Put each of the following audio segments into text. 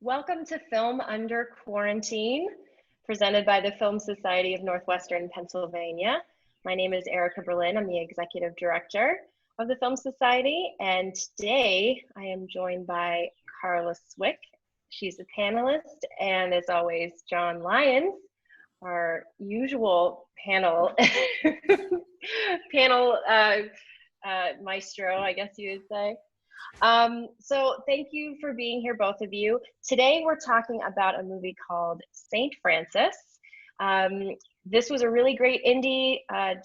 Welcome to Film Under Quarantine, presented by the Film Society of Northwestern Pennsylvania. My name is Erika. I'm the Executive Director of the Film Society, and today I am joined by Carla Swick. She's a panelist, and as always, John Lyons, our usual panel maestro, I guess you would say. So thank you for being here, both of you. Today we're talking about a movie called St. Francis. This was a really great indie.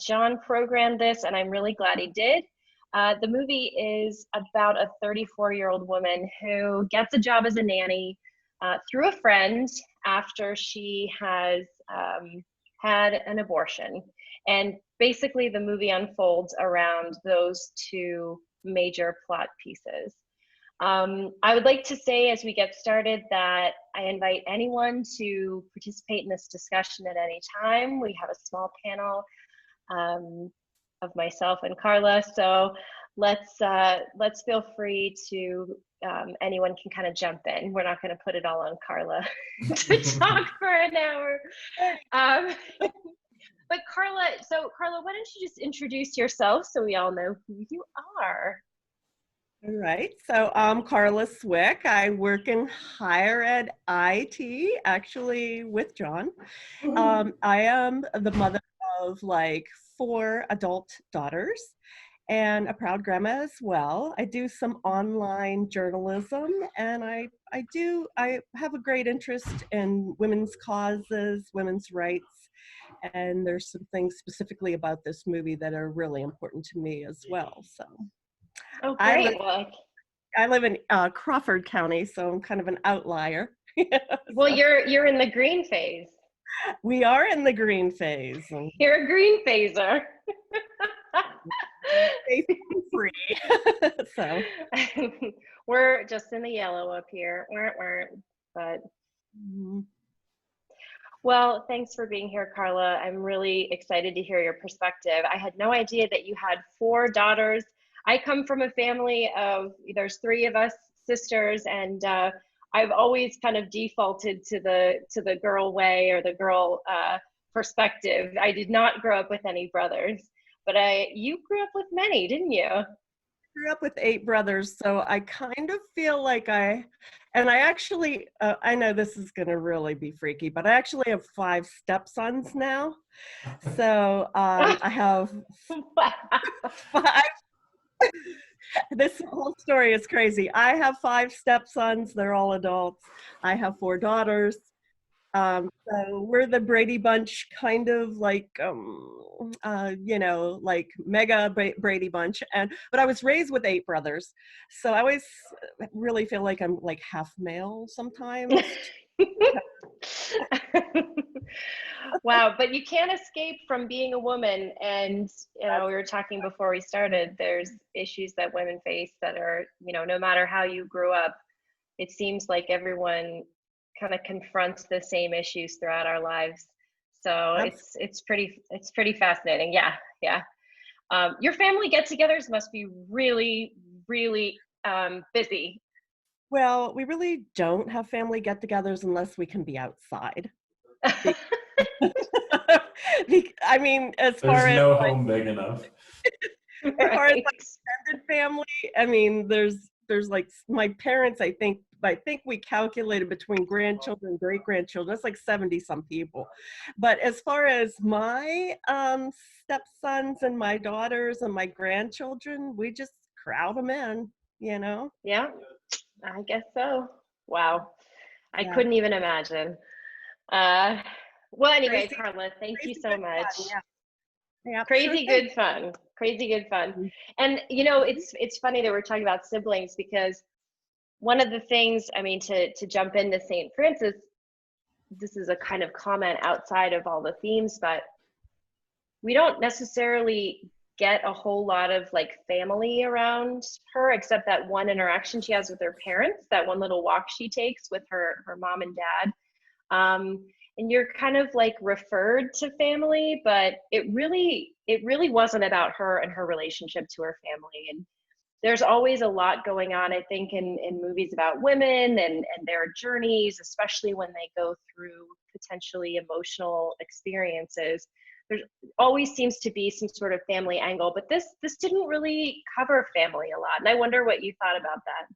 John programmed this, and I'm really glad he did. The movie is about a 34-year-old woman who gets a job as a nanny through a friend after she has had an abortion. And basically the movie unfolds around those two major plot pieces. I would like to say as we get started that I invite anyone to participate in this discussion at any time. We have a small panel of myself and Carla, so let's feel free to, anyone can kind of jump in. We're not going to put it all on Carla to talk for an hour. But Carla, why don't you just introduce yourself so we all know who you are? All right, so I'm Carla Swick. I work in higher ed IT, actually with John. I am the mother of like 4 adult daughters and a proud grandma as well. I do some online journalism, and I have a great interest in women's causes, women's rights, and there's some things specifically about this movie that are really important to me as well. So, oh, great. I live in Crawford County, so I'm kind of an outlier. Well, you're in the green phase. We are in the green phase. You're a green phaser. Free. So we're just in the yellow up here. But. Well, thanks for being here, Carla. I'm really excited to hear your perspective. I had no idea that you had 4 daughters. I come from a family of, there's 3 of us sisters, and I've always kind of defaulted to the girl way or the girl perspective. I did not grow up with any brothers, but you grew up with many, didn't you? I grew up with 8 brothers, so I kind of feel like I actually, I know this is going to really be freaky, but I actually have 5 stepsons now. So I have 5. This whole story is crazy. I have 5 stepsons. They're all adults. I have 4 daughters. So we're the Brady Bunch, kind of like, like mega Brady Bunch. But I was raised with 8 brothers. So I always really feel like I'm like half male sometimes. Wow, but you can't escape from being a woman. And, we were talking before we started, there's issues that women face that are, no matter how you grew up, it seems like everyone kind of confronts the same issues throughout our lives. So it's pretty fascinating. Yeah. Your family get-togethers must be really, really busy. Well, we really don't have family get-togethers unless we can be outside. I mean, as far as no home big enough. As far as like extended family, I mean, there's like my parents. I think we calculated between grandchildren, great grandchildren, that's like 70 some people. But as far as my stepsons and my daughters and my grandchildren, we just crowd them in, Yeah, I guess so. Wow, I couldn't even imagine. Well, anyway, Carla, thank you so much. Yeah, crazy good fun. And it's funny that we're talking about siblings, because one of the things, I mean, to jump into St. Francis, this is a kind of comment outside of all the themes, but we don't necessarily get a whole lot of like family around her, except that one interaction she has with her parents, that one little walk she takes with her mom and dad. And you're kind of like referred to family, but it really wasn't about her and her relationship to her family. And there's always a lot going on, I think, in movies about women and their journeys, especially when they go through potentially emotional experiences. There always seems to be some sort of family angle, but this didn't really cover family a lot. And I wonder what you thought about that.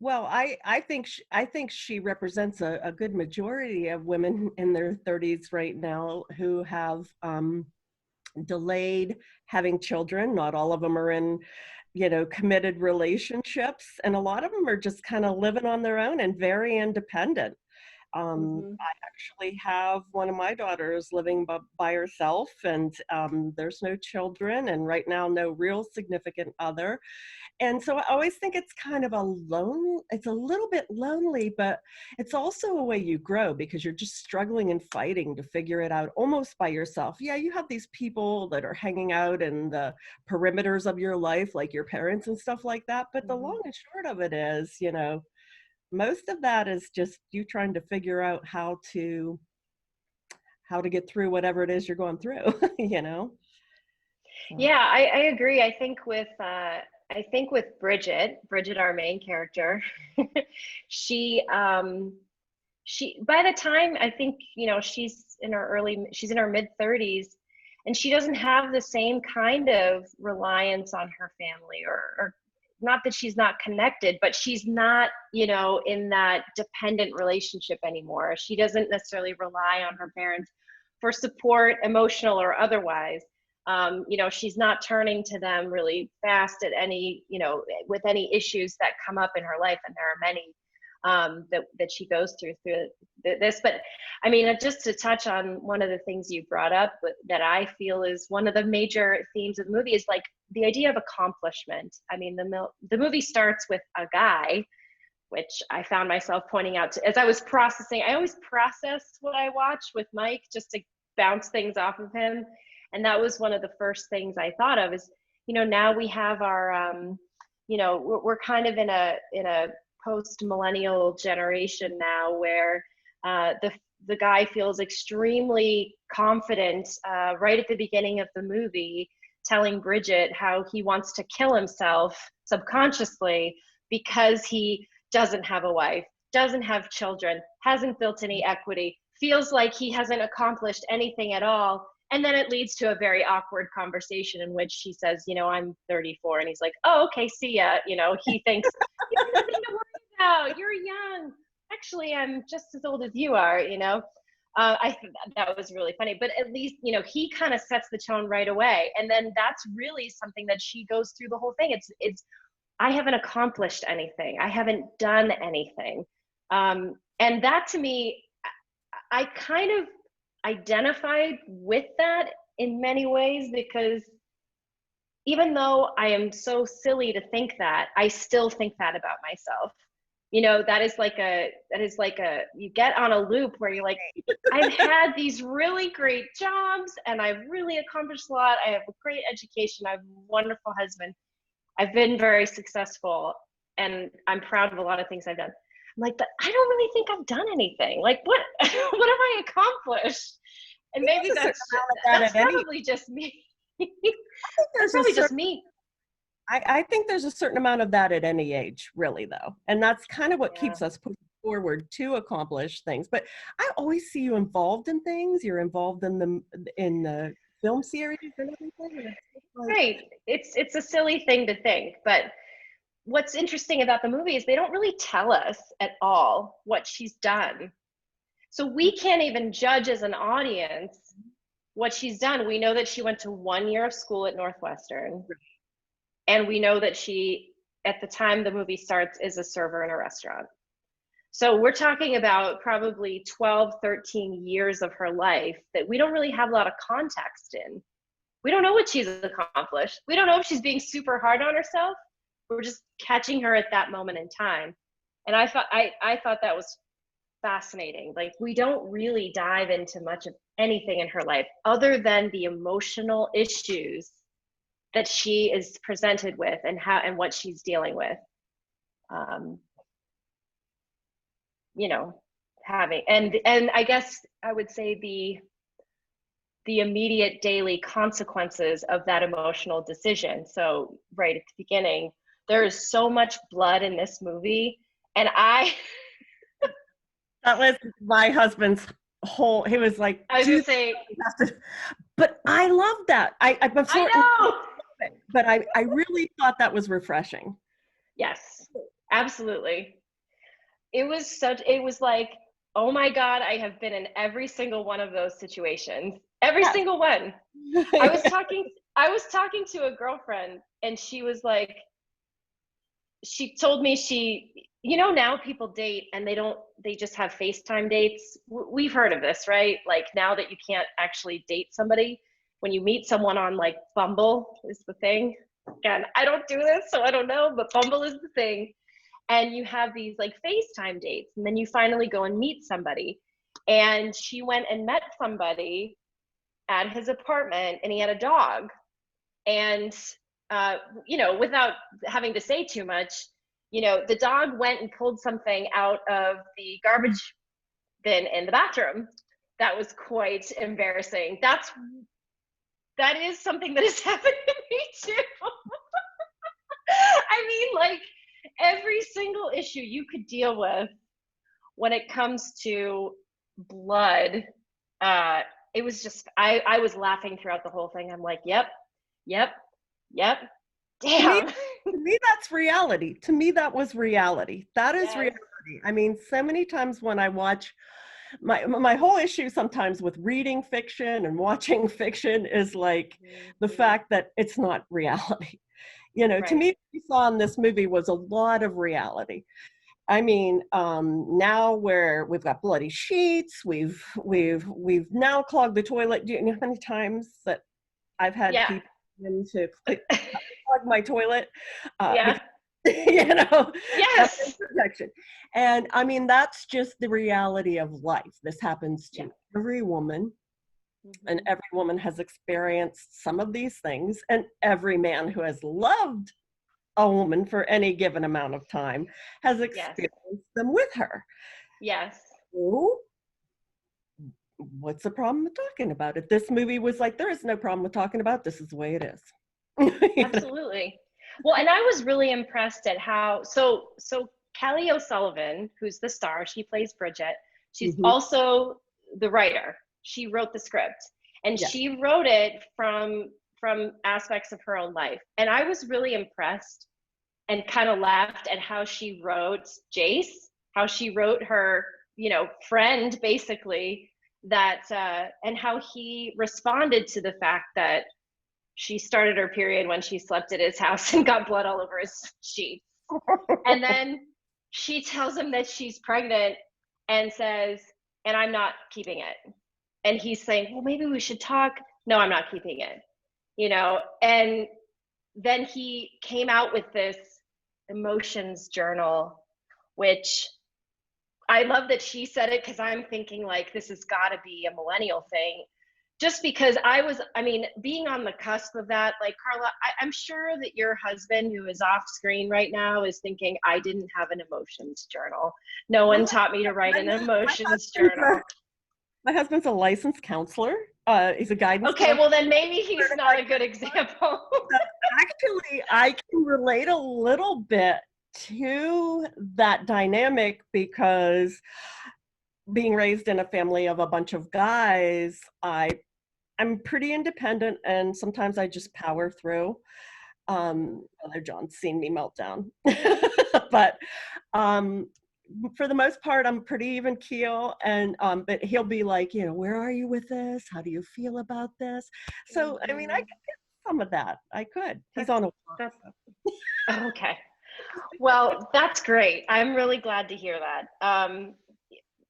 Well, I think she represents a good majority of women in their 30s right now who have delayed having children. Not all of them are in, committed relationships, and a lot of them are just kind of living on their own and very independent. Mm-hmm. I actually have one of my daughters living by herself, and there's no children, and right now no real significant other. And so I always think it's kind of it's a little bit lonely, but it's also a way you grow because you're just struggling and fighting to figure it out almost by yourself. Yeah, you have these people that are hanging out in the perimeters of your life, like your parents and stuff like that. But the Mm-hmm. long and short of it is, most of that is just you trying to figure out how to get through whatever it is you're going through, you know? So. Yeah, I agree. I think with Bridget, our main character, she she by the time I think, she's in her mid 30s, and she doesn't have the same kind of reliance on her family, or not that she's not connected, but she's not, in that dependent relationship anymore. She doesn't necessarily rely on her parents for support, emotional or otherwise. She's not turning to them really fast at any, with any issues that come up in her life, and there are many that she goes through this. But I mean, just to touch on one of the things you brought up that I feel is one of the major themes of the movie is like the idea of accomplishment. I mean, the movie starts with a guy, which I found myself pointing out as I was processing. I always process what I watch with Mike just to bounce things off of him. And that was one of the first things I thought of is, now we have our, we're kind of in a post-millennial generation now where the guy feels extremely confident right at the beginning of the movie, telling Bridget how he wants to kill himself subconsciously because he doesn't have a wife, doesn't have children, hasn't built any equity, feels like he hasn't accomplished anything at all. And then it leads to a very awkward conversation in which she says, I'm 34. And he's like, oh, okay, see ya. He thinks, you have nothing to worry about. You're young. Actually, I'm just as old as you are, I think that was really funny. But at least, he kind of sets the tone right away. And then that's really something that she goes through the whole thing. It's I haven't accomplished anything. I haven't done anything. And that to me, I kind of identified with that in many ways, because even though I am so silly to think that, I still think that about myself. That is like a you get on a loop where you're like, I've had these really great jobs and I've really accomplished a lot. I have a great education. I have a wonderful husband. I've been very successful, and I'm proud of a lot of things I've done. I'm like, but I don't really think I've done anything. Like, what what have I accomplished? And maybe There's a certain amount of that that's at any probably just me. That's there's a probably just certain me. I think there's a certain amount of that at any age, really, though. And that's kind of what Yeah. keeps us pushing forward to accomplish things. But I always see you involved in things. You're involved in the film series and everything. And it's just like, Right. It's a silly thing to think, but what's interesting about the movie is they don't really tell us at all what she's done. So we can't even judge as an audience what she's done. We know that she went to 1 year of school at Northwestern, and we know that she, at the time the movie starts, is a server in a restaurant. So we're talking about probably 12, 13 years of her life that we don't really have a lot of context in. We don't know what she's accomplished. We don't know if she's being super hard on herself. We're just catching her at that moment in time. And I thought that was fascinating. Like, we don't really dive into much of anything in her life other than the emotional issues that she is presented with, and what she's dealing with. Um, you know, having, and I guess I would say the immediate daily consequences of that emotional decision. So right at the beginning, there is so much blood in this movie, and That was my husband's whole, he was like, I was gonna dude, say, but I love that. I'm I sorry, know. but I really thought that was refreshing. Yes, absolutely. It was like, oh my God, I have been in every single one of those situations. Every Yes. single one. I was talking I was talking to a girlfriend, and she was like, she told me now people date and they just have FaceTime dates. We've heard of this, right? Like now that you can't actually date somebody, when you meet someone on like Bumble is the thing. Again, I don't do this, so I don't know, but Bumble is the thing. And you have these like FaceTime dates, and then you finally go and meet somebody. And she went and met somebody at his apartment, and he had a dog. And without having to say too much, the dog went and pulled something out of the garbage bin in the bathroom. That was quite embarrassing. That is something that has happened to me too. I mean, like every single issue you could deal with when it comes to blood, uh, it was just I was laughing throughout the whole thing. I'm like, yep, yep, yep. To me, Damn. to me, that's reality. To me, that was reality. That is Yes. reality. I mean, so many times when I watch my whole issue sometimes with reading fiction and watching fiction is like the fact that it's not reality. To Right. me, what we saw in this movie was a lot of reality. I mean, now where we've got bloody sheets, we've now clogged the toilet. Do you know how many times that I've had Yeah. people in to plug my toilet? Yeah. Because, you know, Yes. protection. And I mean, that's just the reality of life. This happens Yeah. to every woman, and Mm-hmm. every woman has experienced some of these things, and every man who has loved a woman for any given amount of time has Yes. experienced them with her. Yes. So, what's the problem with talking about it? This movie was like, there is no problem with talking about it. This is the way it is. You know? Absolutely. Well, and I was really impressed at how Callie O'Sullivan, who's the star, she plays Bridget. She's Mhm. also the writer. She wrote the script, and Yes. she wrote it from aspects of her own life. And I was really impressed and kind of laughed at how she wrote Jace, how she wrote her, friend basically, that and how he responded to the fact that she started her period when she slept at his house and got blood all over his sheets. And then she tells him that she's pregnant and says, and I'm not keeping it. And he's saying, well, maybe we should talk. No, I'm not keeping it. And then he came out with this emotions journal, which I love that she said it, because I'm thinking like this has got to be a millennial thing. Just because I mean, being on the cusp of that, like Carla, I'm sure that your husband, who is off screen right now, is thinking, I didn't have an emotions journal. No one taught me to write an emotions journal. My husband's a licensed counselor. He's a guidance Okay, counselor. well, then maybe he's not a good example. Actually, I can relate a little bit to that dynamic because being raised in a family of a bunch of guys, I'm pretty independent, and sometimes I just power through. Other John's seen me melt down, but for the most part, I'm pretty even keel. And but he'll be like, where are you with this? How do you feel about this? So I mean, I could get some of that. I could. He's That's on a that's okay. Well, that's great. I'm really glad to hear that.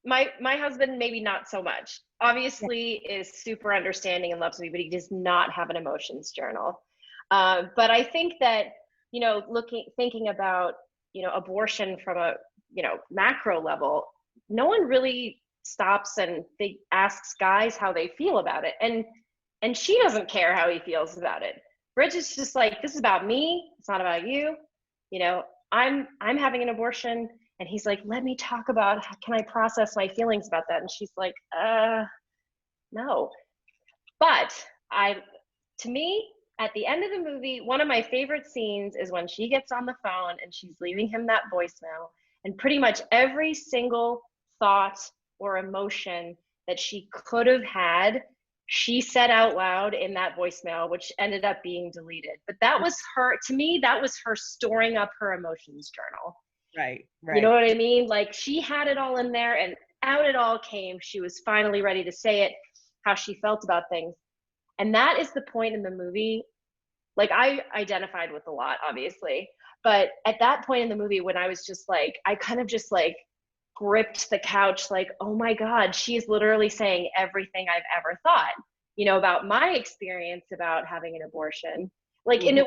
My husband, maybe not so much. Obviously, is super understanding and loves me, but he does not have an emotions journal. But I think that thinking about abortion from a macro level, no one really stops and they asks guys how they feel about it, and she doesn't care how he feels about it. Bridget's just like, this is about me. It's not about you. You know, I'm having an abortion, and he's like, let me talk about, can I process my feelings about that? And she's like, no. But to me, at the end of the movie, one of my favorite scenes is when she gets on the phone and she's leaving him that voicemail, and pretty much every single thought or emotion that she could have had, she said out loud in that voicemail, which ended up being deleted. But that was her, to me, that was her storing up her emotions journal. Right, You know right. what I mean? Like, she had it all in there, and out it all came. She was finally ready to say it, how she felt about things. And that is the point in the movie. Like, I identified with a lot, obviously, but at that point in the movie, when I was just like, I kind of just like gripped the couch, like, oh my God, she's literally saying everything I've ever thought, about my experience about having an abortion. Like, and Mhm.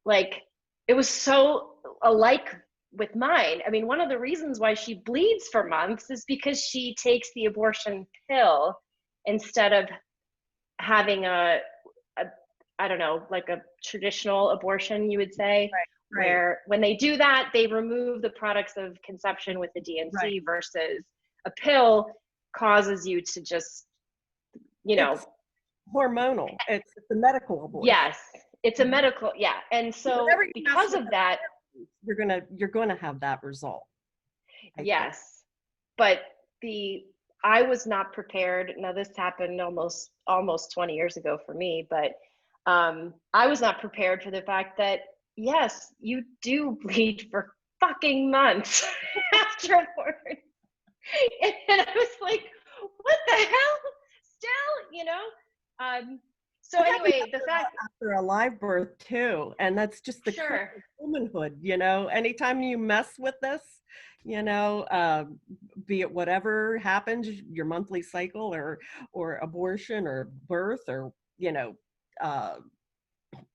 like, it was so alike with mine. I mean, one of the reasons why she bleeds for months is because she takes the abortion pill instead of having a I don't know, like a traditional abortion, you would say, Right, right, where when they do that, they remove the products of conception with the right. DNC, versus a pill causes you to just, you know, It's hormonal. It's a medical abortion. yes, it's a Mhm. medical, yeah. And so Whenever you mess because with of the that, hormones, you're gonna have that result, I think. yes, but the I was not prepared. Now this happened almost 20 years ago for me, but I was not prepared for the fact that yes, you do bleed for fucking months after a birth. And I was like, what the hell? Still, Um, so It happens anyway, the fact, after a live birth too, and that's just the curse sure, of womanhood, anytime you mess with this, you know be it whatever happens, your monthly cycle or abortion or birth or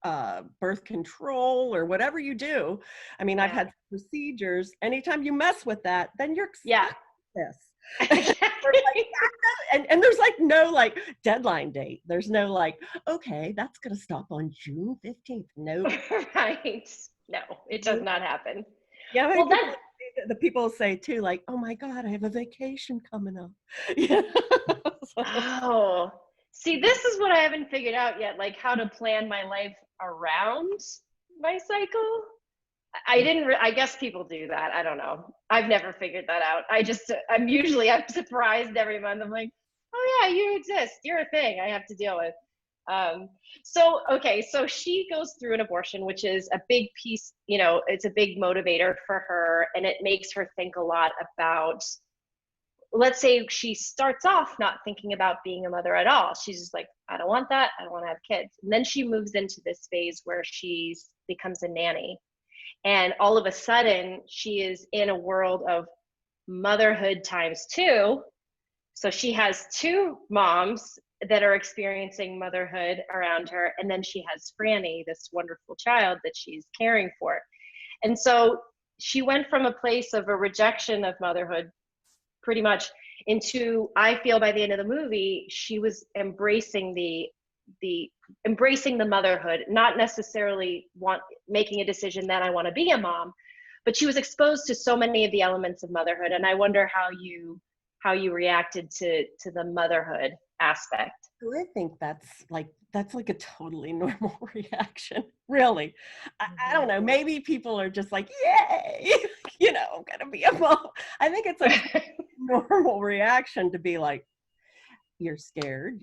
uh birth control or whatever you do. I mean, I've yeah, had procedures. Anytime you mess with that, then you're yeah. stuck with this. We're like, and there's like no like deadline date. There's no like, okay, that's gonna stop on June 15th. Nope. Right. No, it does Nope. not happen. Yeah, how many Well, people that the people say too, like, oh my God, I have a vacation coming up. Yeah. So, Oh, see, this is what I haven't figured out yet, like how to plan my life around my cycle. I guess people do that. I don't know. I've never figured that out. I'm surprised every month. I'm like, oh yeah, you exist. You're a thing I have to deal with. Okay, so she goes through an abortion, which is a big piece, it's a big motivator for her, and it makes her think a lot about, let's say she starts off not thinking about being a mother at all. She's just like, I don't want that. I don't want to have kids. And then she moves into this phase where she becomes a nanny. And all of a sudden, she is in a world of motherhood times two. So she has two moms that are experiencing motherhood around her. And then she has Franny, this wonderful child that she's caring for. And so she went from a place of a rejection of motherhood pretty much into, I feel by the end of the movie, she was embracing the embracing the motherhood, not necessarily making a decision that I want to be a mom, but she was exposed to so many of the elements of motherhood. And I wonder how you reacted to the motherhood aspect. so I think that's like a totally normal reaction. Really. I don't know. Maybe people are just like, yay, I'm gonna be a mom. I think it's a normal reaction to be like, you're scared,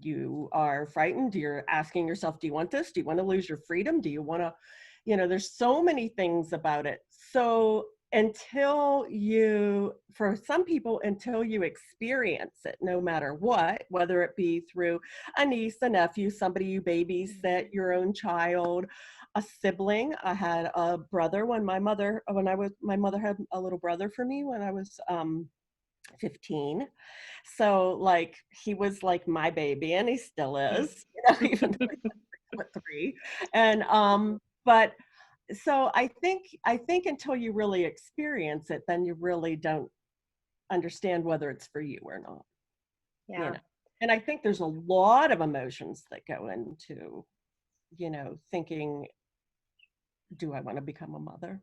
you are frightened, you're asking yourself, do you want this, do you want to lose your freedom, do you want to, there's so many things about it. So for some people, until you experience it, no matter what, whether it be through a niece, a nephew, somebody you babysit, your own child, a sibling. I had a brother my mother had a little brother for me when I was 15. So like he was like my baby, and he still is, even though he's 3. And but so I think until you really experience it, then you really don't understand whether it's for you or not, you Yeah, know. And I think there's a lot of emotions that go into, thinking, do I want to become a mother?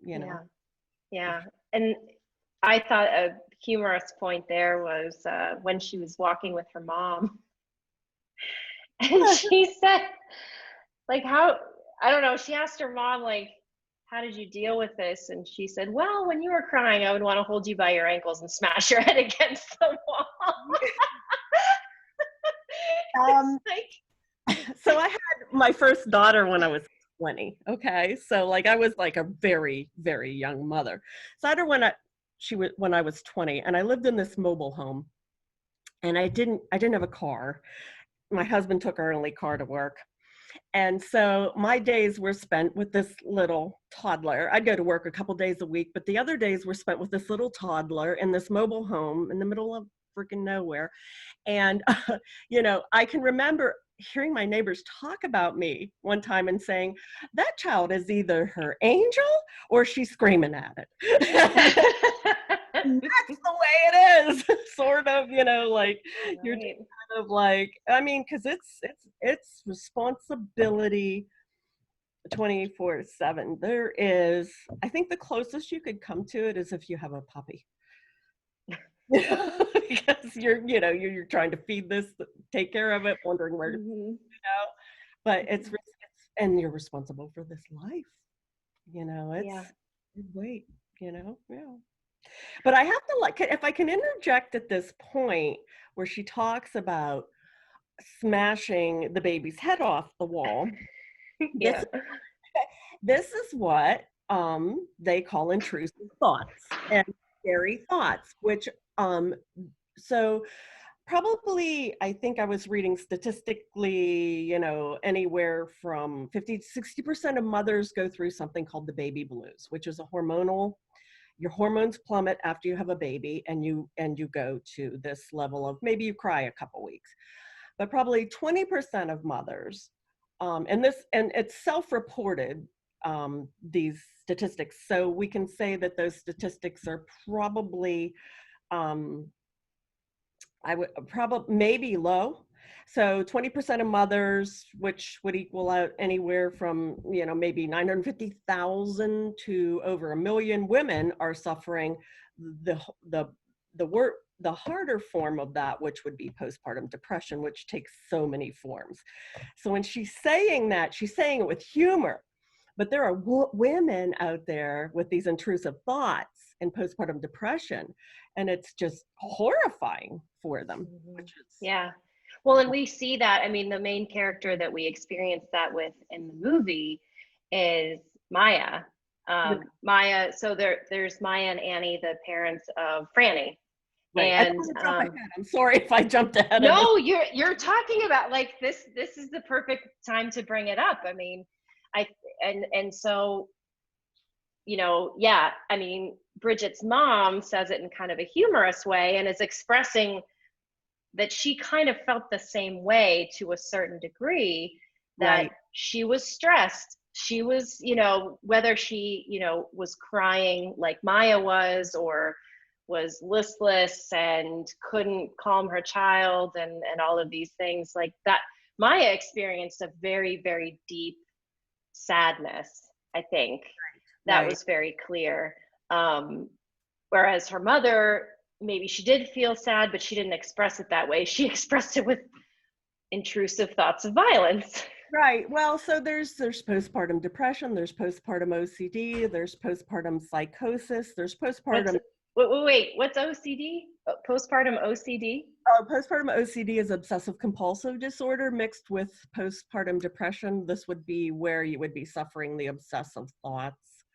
yeah, yeah. And I thought a humorous point there was when she was walking with her mom, and she said, like, how, I don't know, she asked her mom, like, how did you deal with this? And she said, well, when you were crying, I would want to hold you by your ankles and smash your head against the wall. Um, Like, so I had my first daughter when I was 20. Okay. So like I was like a very, very young mother. So I had her when I was 20, and I lived in this mobile home, and I didn't have a car. My husband took our only car to work. And so my days were spent with this little toddler. I'd go to work a couple days a week, but the other days were spent with this little toddler in this mobile home in the middle of freaking nowhere. And, I can remember hearing my neighbors talk about me one time and saying, that child is either her angel or she's screaming at it. That's the way it is, sort of, like you're just right. kind of like, I mean, because it's responsibility 24/7. There is, I think the closest you could come to it is if you have a puppy. Because you're trying to feed this, take care of it, wondering where to Mm-hmm. but and you're responsible for this life. Yeah. It's wait, yeah. But I have to, like, if I can interject at this point where she talks about smashing the baby's head off the wall. Yeah. This this is what they call intrusive thoughts and scary thoughts, which so probably, I think I was reading statistically, anywhere from 50 to 60% of mothers go through something called the baby blues, which is your hormones plummet after you have a baby, and you go to this level of, maybe you cry a couple weeks. But probably 20% of mothers, and it's self-reported, these statistics. So we can say that those statistics are probably, I would probably maybe low. So 20% of mothers, which would equal out anywhere from, maybe 950,000 to over 1 million women, are suffering the harder form of that, which would be postpartum depression, which takes so many forms. So when she's saying that, she's saying it with humor. But there are women out there with these intrusive thoughts and postpartum depression, and it's just horrifying for them. Mm-hmm. Which is, Yeah. Well, and we see that. I mean, the main character that we experience that with in the movie is Maya. Maya. So there's Maya and Annie, the parents of Franny, right. I don't and want to jump ahead. I'm sorry if I jumped ahead of it. no, you're talking about, like, this. This is the perfect time to bring it up. I mean, I and so, yeah. I mean, Bridget's mom says it in kind of a humorous way and is expressing that she kind of felt the same way to a certain degree, that Right. she was stressed. She was, whether she, was crying like Maya was, or was listless and couldn't calm her child, and all of these things like that. Maya experienced a very, very deep sadness, I think. That Right. was very clear. Whereas her mother, maybe she did feel sad, but she didn't express it that way. She expressed it with intrusive thoughts of violence. Right. Well, so there's postpartum depression, there's postpartum OCD, there's postpartum psychosis, there's What's postpartum. wait, what's OCD? Postpartum OCD? Postpartum OCD is obsessive compulsive disorder mixed with postpartum depression. This would be where you would be suffering the obsessive thoughts.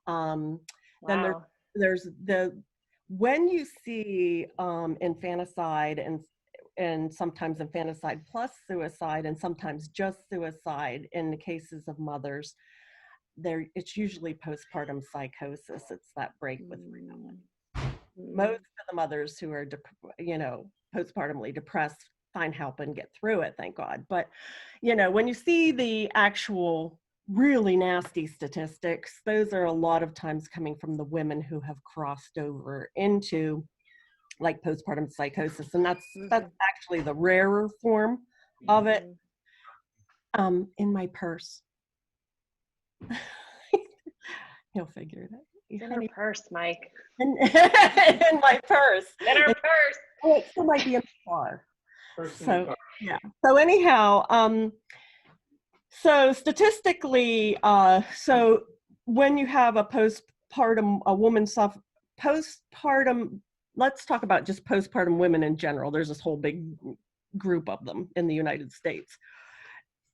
Then Wow. there's when you see infanticide and sometimes infanticide plus suicide, and sometimes just suicide in the cases of mothers, it's usually postpartum psychosis. It's that break with reality. Most of the mothers who are postpartumly depressed find help and get through it, thank God. But when you see the actual really nasty statistics, those are a lot of times coming from the women who have crossed over into like postpartum psychosis, and that's actually the rarer form of it. In my purse, you'll figure it out. It's in her honey, purse, Mike. in my purse. In her purse. Oh, it still might be in the car. So yeah. So anyhow, so statistically, so when you have a woman postpartum, let's talk about just postpartum women in general. There's this whole big group of them in the United States.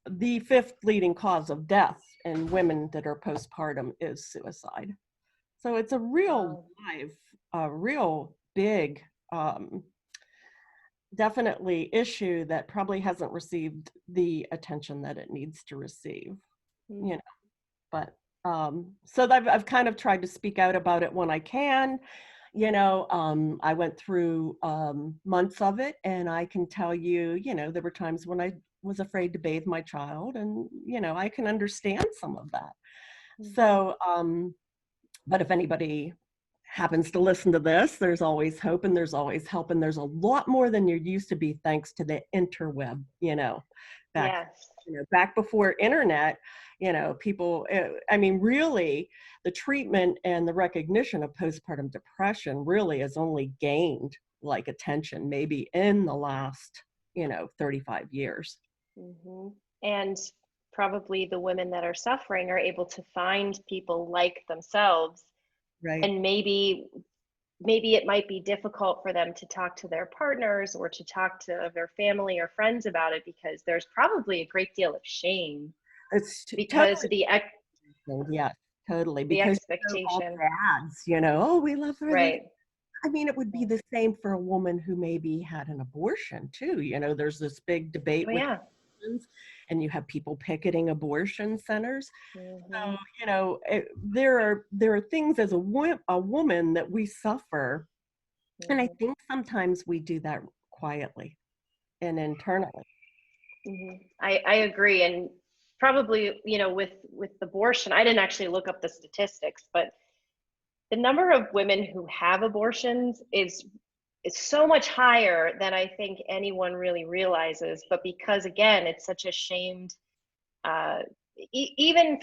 The fifth leading cause of death in women that are postpartum is suicide. So it's a real live, real big, definitely issue that probably hasn't received the attention that it needs to receive, you know. But so I've kind of tried to speak out about it when I can. You know, I went through months of it, and I can tell you, you know, there were times when I was afraid to bathe my child, and you know, I can understand some of that. So, but if anybody happens to listen to this, there's always hope and there's always help, and there's a lot more than there used to be thanks to the interweb, you know, back before internet, you know, people, I mean, really the treatment and the recognition of postpartum depression really has only gained like attention maybe in the last, you know, 35 years. And probably the women that are suffering are able to find people like themselves. Right. And maybe it might be difficult for them to talk to their partners or to talk to their family or friends about it, because there's probably a great deal of shame. It's because totally, yeah, totally. The because expectation. ads, you know, oh, we love her. Right. I mean, it would be the same for a woman who maybe had an abortion too. You know, there's this big debate with abortions, and you have people picketing abortion centers. So, you know, there are things as a woman that we suffer, and I think sometimes we do that quietly and internally. I agree, and probably, you know, with abortion, I didn't actually look up the statistics, but the number of women who have abortions is so much higher than I think anyone really realizes. But because again, it's such a shamed, even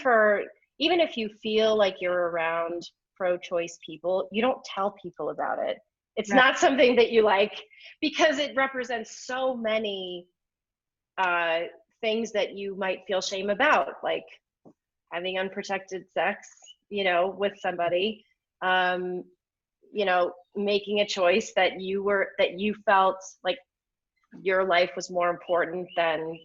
if you feel like you're around pro-choice people, you don't tell people about it. It's not something that you like, because it represents so many things that you might feel shame about, like having unprotected sex, you know, with somebody, you know, making a choice that you felt like your life was more important than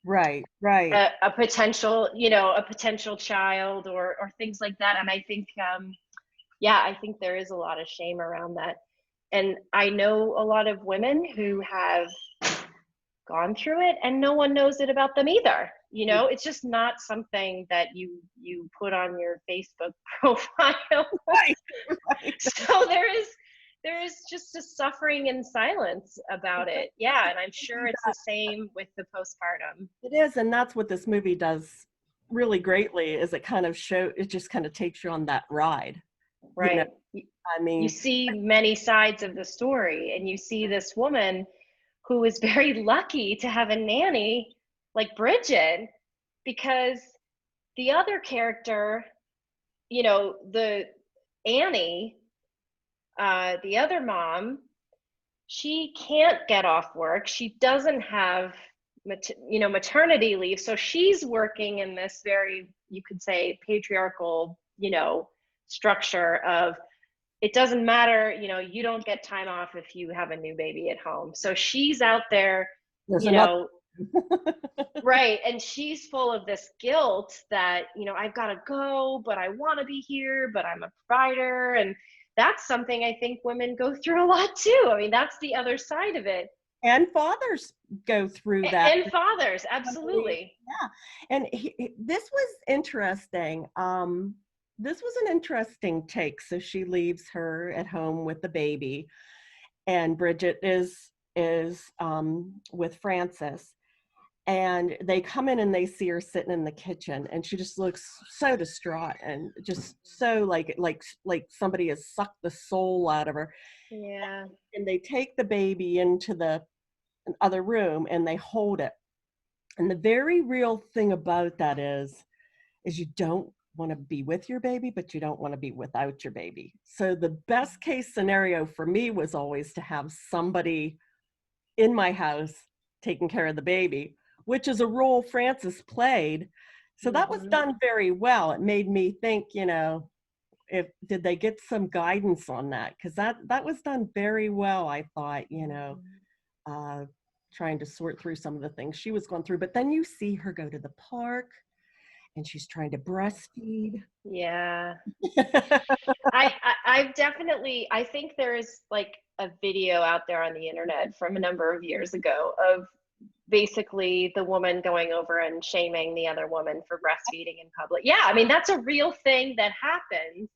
a potential, you know, a potential child or things like that. And I think, I think there is a lot of shame around that. And I know a lot of women who have gone through it and no one knows it about them either. You know, it's just not something that you put on your Facebook profile. So there is just a suffering in silence about it. Yeah, and I'm sure it's the same with the postpartum. It is, and that's what this movie does really greatly, is it just kind of takes you on that ride. Right. You know? I mean, you see many sides of the story, and you see this woman who is very lucky to have a nanny like Bridget, because the other character, you know, the Annie, the other mom, she can't get off work. She doesn't have, you know, maternity leave. So she's working in this very, you could say, patriarchal, you know, structure of, it doesn't matter, you know, you don't get time off if you have a new baby at home. So she's out there, you know, right. And she's full of this guilt that, you know, I've got to go, but I want to be here, but I'm a provider. And that's something I think women go through a lot too. I mean, that's the other side of it. And fathers go through that. And fathers, absolutely. Yeah. And this was interesting. This was an interesting take. So she leaves her at home with the baby, and Bridget is with Francis. And they come in and they see her sitting in the kitchen, and she just looks so distraught and just so like somebody has sucked the soul out of her. Yeah. And they take the baby into the other room and they hold it. And the very real thing about that is you don't want to be with your baby, but you don't want to be without your baby. So the best case scenario for me was always to have somebody in my house taking care of the baby, which is a role Frances played. So that was done very well. It made me think, you know, if did they get some guidance on that? Because that was done very well, I thought, you know, trying to sort through some of the things she was going through. But then you see her go to the park and she's trying to breastfeed. Yeah. I've definitely, I think there's like a video out there on the internet from a number of years ago of basically the woman going over and shaming the other woman for breastfeeding in public. Yeah, I mean, that's a real thing that happens.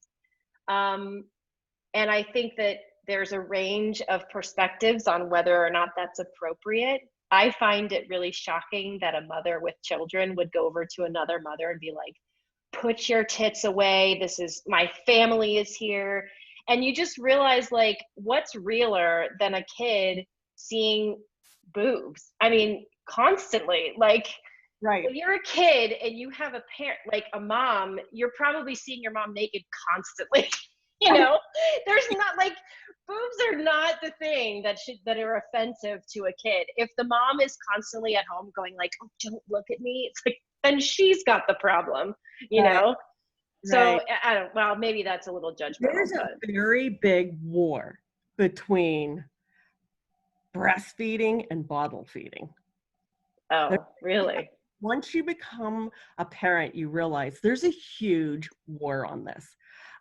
And I think that there's a range of perspectives on whether or not that's appropriate. I find it really shocking that a mother with children would go over to another mother and be like, put your tits away. This is, my family is here. And you just realize, like, what's realer than a kid seeing boobs? I mean, constantly. Like, Right. when you're a kid and you have a parent, like a mom, you're probably seeing your mom naked constantly. You know, there's not, like, boobs are not the thing that are offensive to a kid. If the mom is constantly at home going like, oh, don't look at me, it's like, then she's got the problem, you know? So I don't, well, maybe that's a little judgmental. There's a very big war between breastfeeding and bottle feeding. Oh, really? Once you become a parent, you realize there's a huge war on this.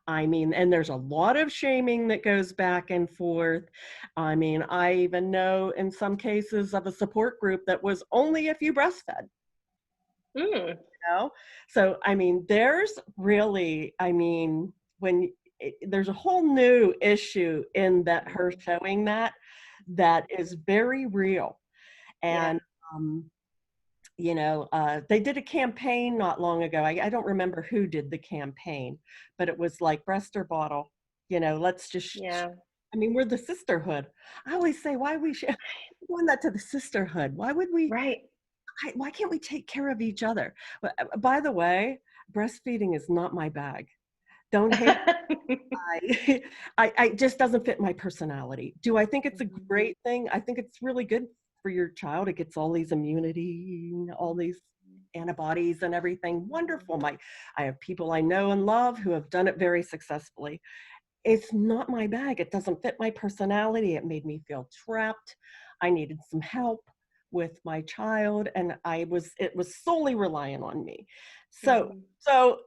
I mean, and there's a lot of shaming that goes back and forth. I mean, I even know in some cases of a support group that was only if you breastfed. You know? So, I mean, there's really, I mean, there's a whole new issue in that her showing that is very real. And, you know, they did a campaign not long ago. I don't remember who did the campaign, but it was like breast or bottle, you know, let's just, I mean, we're the sisterhood. I always say, why we should doing that to the sisterhood? Why would we, why can't we take care of each other? By the way, breastfeeding is not my bag. Don't hate I just doesn't fit my personality. Do I think it's a great thing? I think it's really good for your child. It gets all these immunity, all these antibodies and everything. Wonderful. I have people I know and love who have done it very successfully. It's not my bag. It doesn't fit my personality. It made me feel trapped. I needed some help with my child, and it was solely relying on me. So,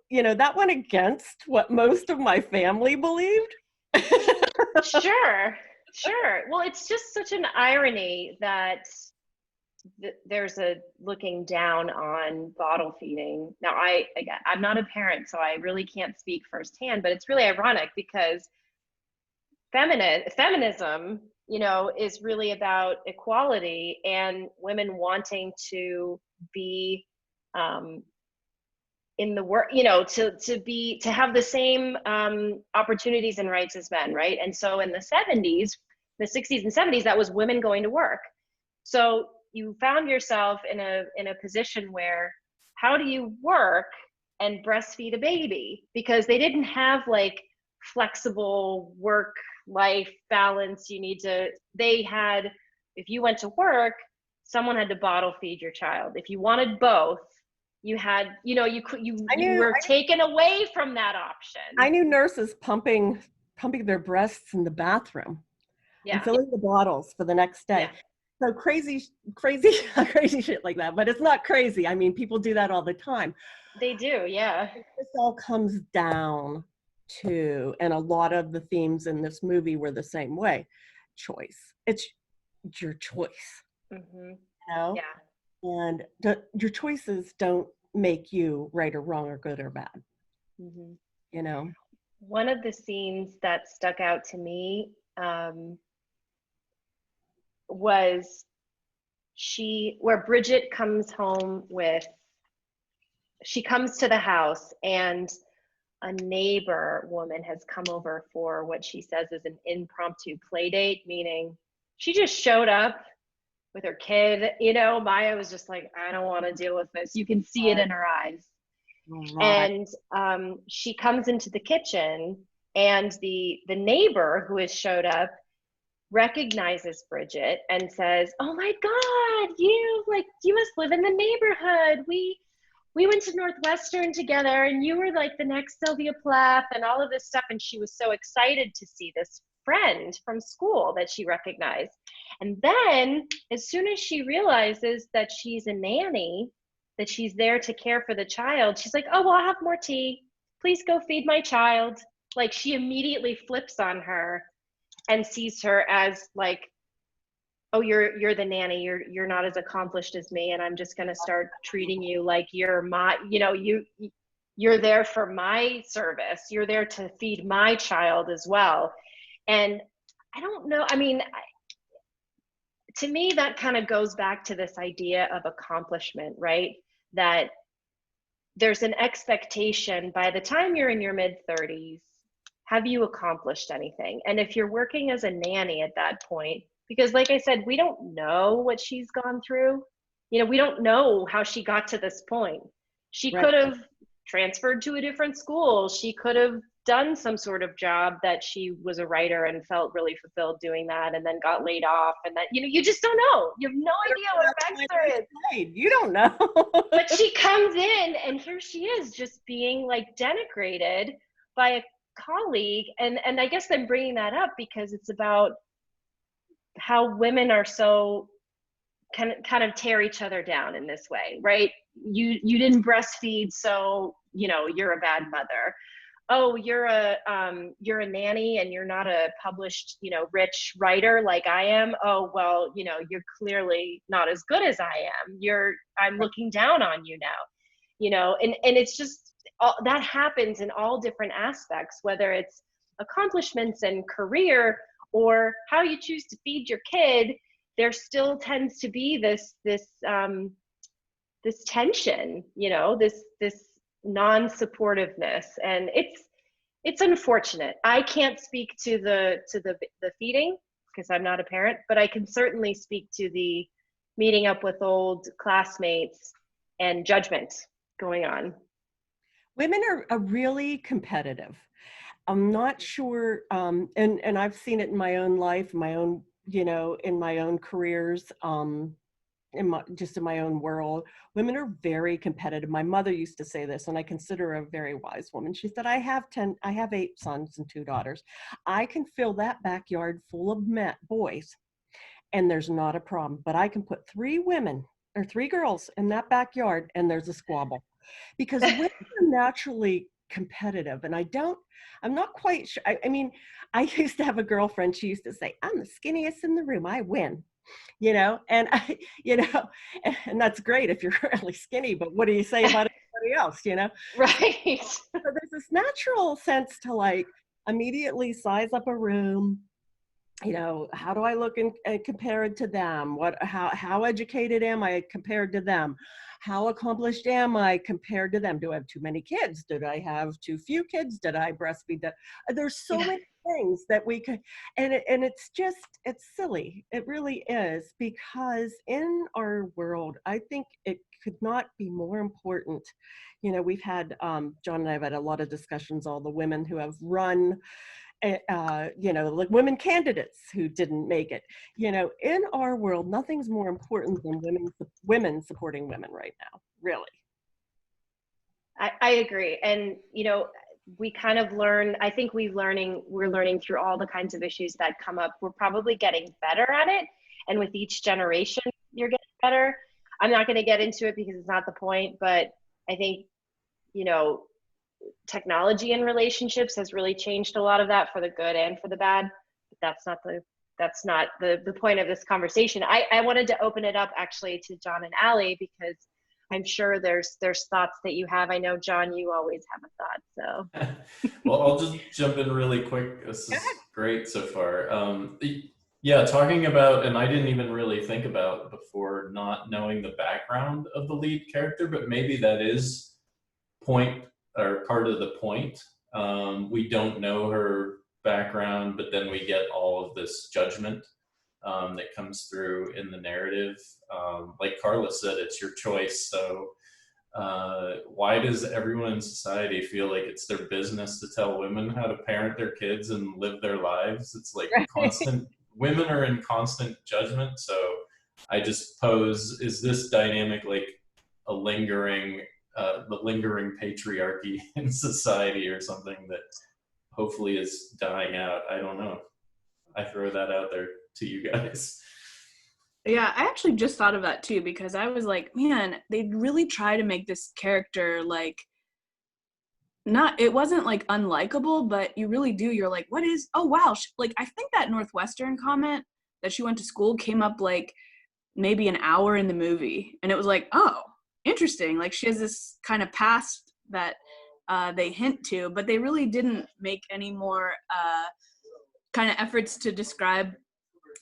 you know, that went against what most of my family believed. Sure. Well, it's just such an irony that there's a looking down on bottle feeding. Now, I'm not a parent, so I really can't speak firsthand, but it's really ironic because feminism, you know, is really about equality and women wanting to be in the work, you know, to have the same opportunities and rights as men, right? And so in the 70s, the 60s and 70s, that was women going to work. So you found yourself in a position where, how do you work and breastfeed a baby? Because they didn't have like flexible work life balance. They had, if you went to work, someone had to bottle feed your child. If you wanted both, you had, you know, you were taken away from that option. I knew nurses pumping their breasts in the bathroom and filling the bottles for the next day. So crazy shit like that, but it's not crazy. I mean, people do that all the time. They do, yeah. This all comes down to, and a lot of the themes in this movie were the same way. Choice. It's your choice. You know? Yeah. And your choices don't make you right or wrong or good or bad. You know? One of the scenes that stuck out to me was where Bridget comes home she comes to the house and a neighbor woman has come over for what she says is an impromptu play date, meaning she just showed up with her kid. You know, Maya was just like, I don't want to deal with this. You can see it in her eyes. Right. And she comes into the kitchen, and the neighbor who has showed up recognizes Bridget and says, "Oh my God, you must live in the neighborhood. We went to Northwestern together, and you were like the next Sylvia Plath and all of this stuff." And she was so excited to see this friend from school that she recognized. And then, as soon as she realizes that she's a nanny, that she's there to care for the child, she's like, "Oh, well, I'll have more tea. Please go feed my child." Like, she immediately flips on her and sees her as like, "Oh, you're the nanny. You're not as accomplished as me, and I'm just going to start treating you like you're my, you're there for my service. You're there to feed my child as well." And I don't know. I mean, to me, that kind of goes back to this idea of accomplishment, right? That there's an expectation by the time you're in your mid 30s, have you accomplished anything? And if you're working as a nanny at that point, because like I said, we don't know what she's gone through. We don't know how she got to this point. She Right. could have transferred to a different school. She could have done some sort of job that she was a writer and felt really fulfilled doing that, and then got laid off. And that, you just don't know. You have no idea what her backstory is. You don't know. But she comes in, and here she is, just being like denigrated by a colleague. And I guess I'm bringing that up because it's about how women are so kind of tear each other down in this way, right? You didn't breastfeed, so you're a bad mother. Oh, you're a nanny, and you're not a published, rich writer like I am. Oh, well, you're clearly not as good as I am. I'm looking down on you now. And it's just that happens in all different aspects, whether it's accomplishments and career or how you choose to feed your kid. There still tends to be this tension, this non-supportiveness, and it's unfortunate. I can't speak to the feeding because I'm not a parent, but I can certainly speak to the meeting up with old classmates and judgment going on. Women are really competitive. I'm not sure, and I've seen it in my own life, my own, in my own careers, just in my own world. Women are very competitive. My mother used to say this, and I consider her a very wise woman. She said, I have 8 sons and 2 daughters. I can fill that backyard full of boys, and there's not a problem. But I can put 3 women or 3 girls in that backyard, and there's a squabble. Because women are naturally competitive, and I'm not quite sure. I mean, I used to have a girlfriend. She used to say, "I'm the skinniest in the room. I win." And and that's great if you're really skinny, but what do you say about everybody else? Right. So there's this natural sense to like immediately size up a room. How do I look in compared to them? How educated am I compared to them? How accomplished am I compared to them? Do I have too many kids? Did I have too few kids? Did I breastfeed them? There's so many things that we could, and it's silly. It really is, because in our world, I think it could not be more important. We've had, John and I have had a lot of discussions, all the women who have run, like women candidates who didn't make it. In our world, nothing's more important than women supporting women right now, really. I agree. And we kind of learn, I think we're learning through all the kinds of issues that come up. We're probably getting better at it, and with each generation you're getting better. I'm not going to get into it because it's not the point, but I think technology in relationships has really changed a lot of that, for the good and for the bad. But that's not the point of this conversation. I wanted to open it up actually to John and Allie, because I'm sure there's thoughts that you have. I know, John, you always have a thought. So Well, I'll just jump in really quick. This is great so far. Yeah, talking about, and I didn't even really think about before, not knowing the background of the lead character, but maybe that is point or part of the point. We don't know her background, but then we get all of this judgment that comes through in the narrative. Like Carla said, it's your choice. So why does everyone in society feel like it's their business to tell women how to parent their kids and live their lives? It's like constant, women are in constant judgment. So I just pose, is this dynamic like a lingering, the lingering patriarchy in society or something that hopefully is dying out? I don't know. I throw that out there to you guys. Yeah, I actually just thought of that too, because I was like, man, they really try to make this character like, not, it wasn't like unlikable, but you really do, you're like, what is, oh wow, like I think that Northwestern comment that she went to school came up like maybe an hour in the movie, and it was like, oh, interesting, like she has this kind of past that they hint to, but they really didn't make any more kind of efforts to describe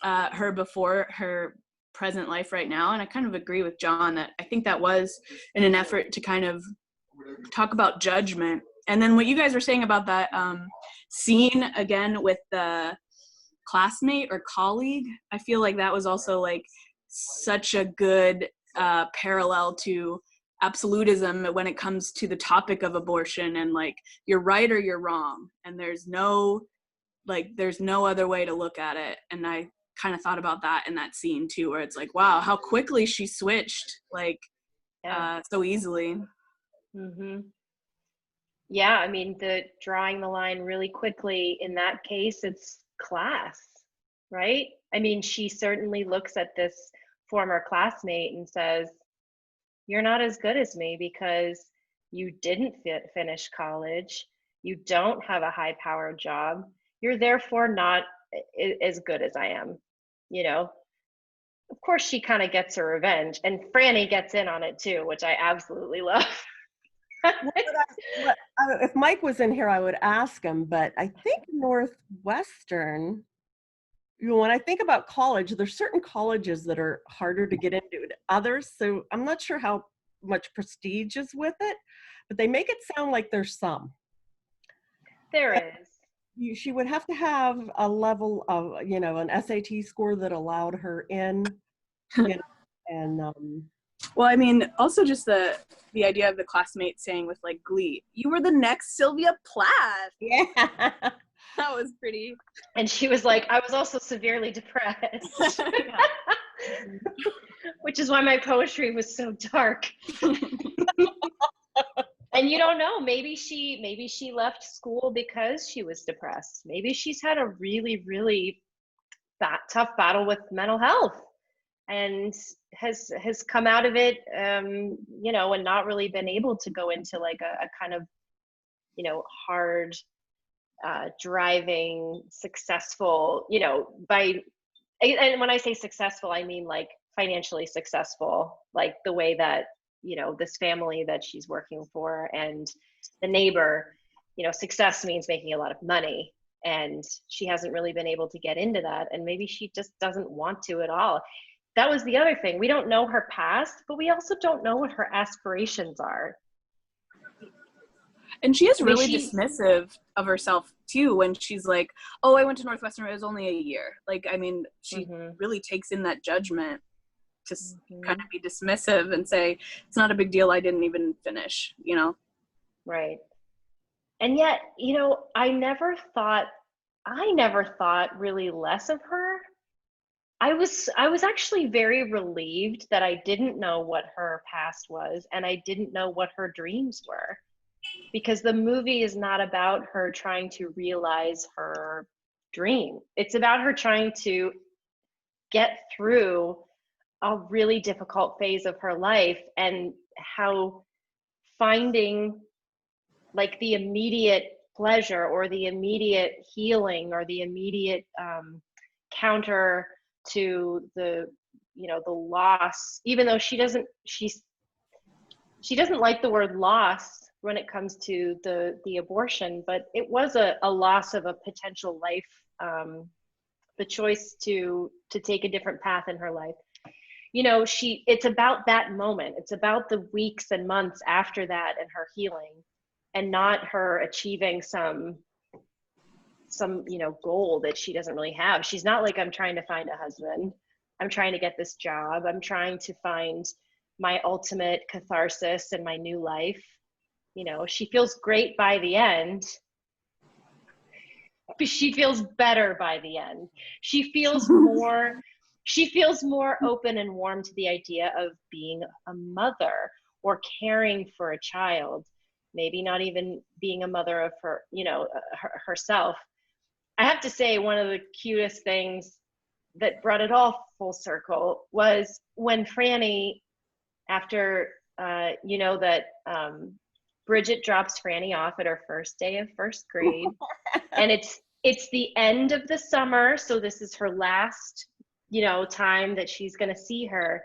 her before her present life right now. And I kind of agree with John that I think that was in an effort to kind of talk about judgment. And then what you guys were saying about that scene again with the classmate or colleague, I feel like that was also like such a good parallel to absolutism when it comes to the topic of abortion, and like you're right or you're wrong, and there's no other way to look at it. And I kind of thought about that in that scene too, where it's like, wow, how quickly she switched, like so easily. Mm-hmm. Yeah, I mean, the drawing the line really quickly in that case, it's class, right? I mean, she certainly looks at this former classmate and says, you're not as good as me because you didn't finish college. You don't have a high-powered job. You're therefore not as good as I am, you know? Of course, she kind of gets her revenge, and Franny gets in on it too, which I absolutely love. If Mike was in here, I would ask him, but I think Northwestern, you know, when I think about college, there's certain colleges that are harder to get into than others. So I'm not sure how much prestige is with it, but they make it sound like there's some. There is. She would have to have a level of, you know, an SAT score that allowed her in, you know, and well, I mean, also just the idea of the classmate saying with like glee, you were the next Sylvia Plath. Yeah. That was pretty. And she was like, I was also severely depressed. Which is why my poetry was so dark. And you don't know, maybe she left school because she was depressed. Maybe she's had a really, really tough battle with mental health and has come out of it, you know, and not really been able to go into like a kind of, you know, hard driving, successful, you know, and when I say successful, I mean like financially successful, like the way that, you know, this family that she's working for and the neighbor, you know, success means making a lot of money. And she hasn't really been able to get into that. And maybe she just doesn't want to at all. That was the other thing. We don't know her past, but we also don't know what her aspirations are. And she is really dismissive of herself too when she's like, oh, I went to Northwestern, it was only a year. Like, I mean, she really takes in that judgment to kind of be dismissive and say, it's not a big deal, I didn't even finish, you know? Right. And yet, you know, I never thought really less of her. I was actually very relieved that I didn't know what her past was, and I didn't know what her dreams were, because the movie is not about her trying to realize her dream. It's about her trying to get through a really difficult phase of her life, and how finding like the immediate pleasure or the immediate healing or the immediate counter to the, you know, the loss, even though she doesn't like the word loss when it comes to the abortion, but it was a loss of a potential life, the choice to take a different path in her life. You know, it's about that moment. It's about the weeks and months after that and her healing, and not her achieving some, you know, goal that she doesn't really have. She's not like, I'm trying to find a husband, I'm trying to get this job, I'm trying to find my ultimate catharsis and my new life. You know, she feels great by the end, but she feels better by the end. She feels more open and warm to the idea of being a mother or caring for a child, maybe not even being a mother of her, you know, herself. I have to say, one of the cutest things that brought it all full circle was when Franny, after you know that Bridget drops Franny off at her first day of first grade, and it's the end of the summer, so this is her last, you know, time that she's going to see her.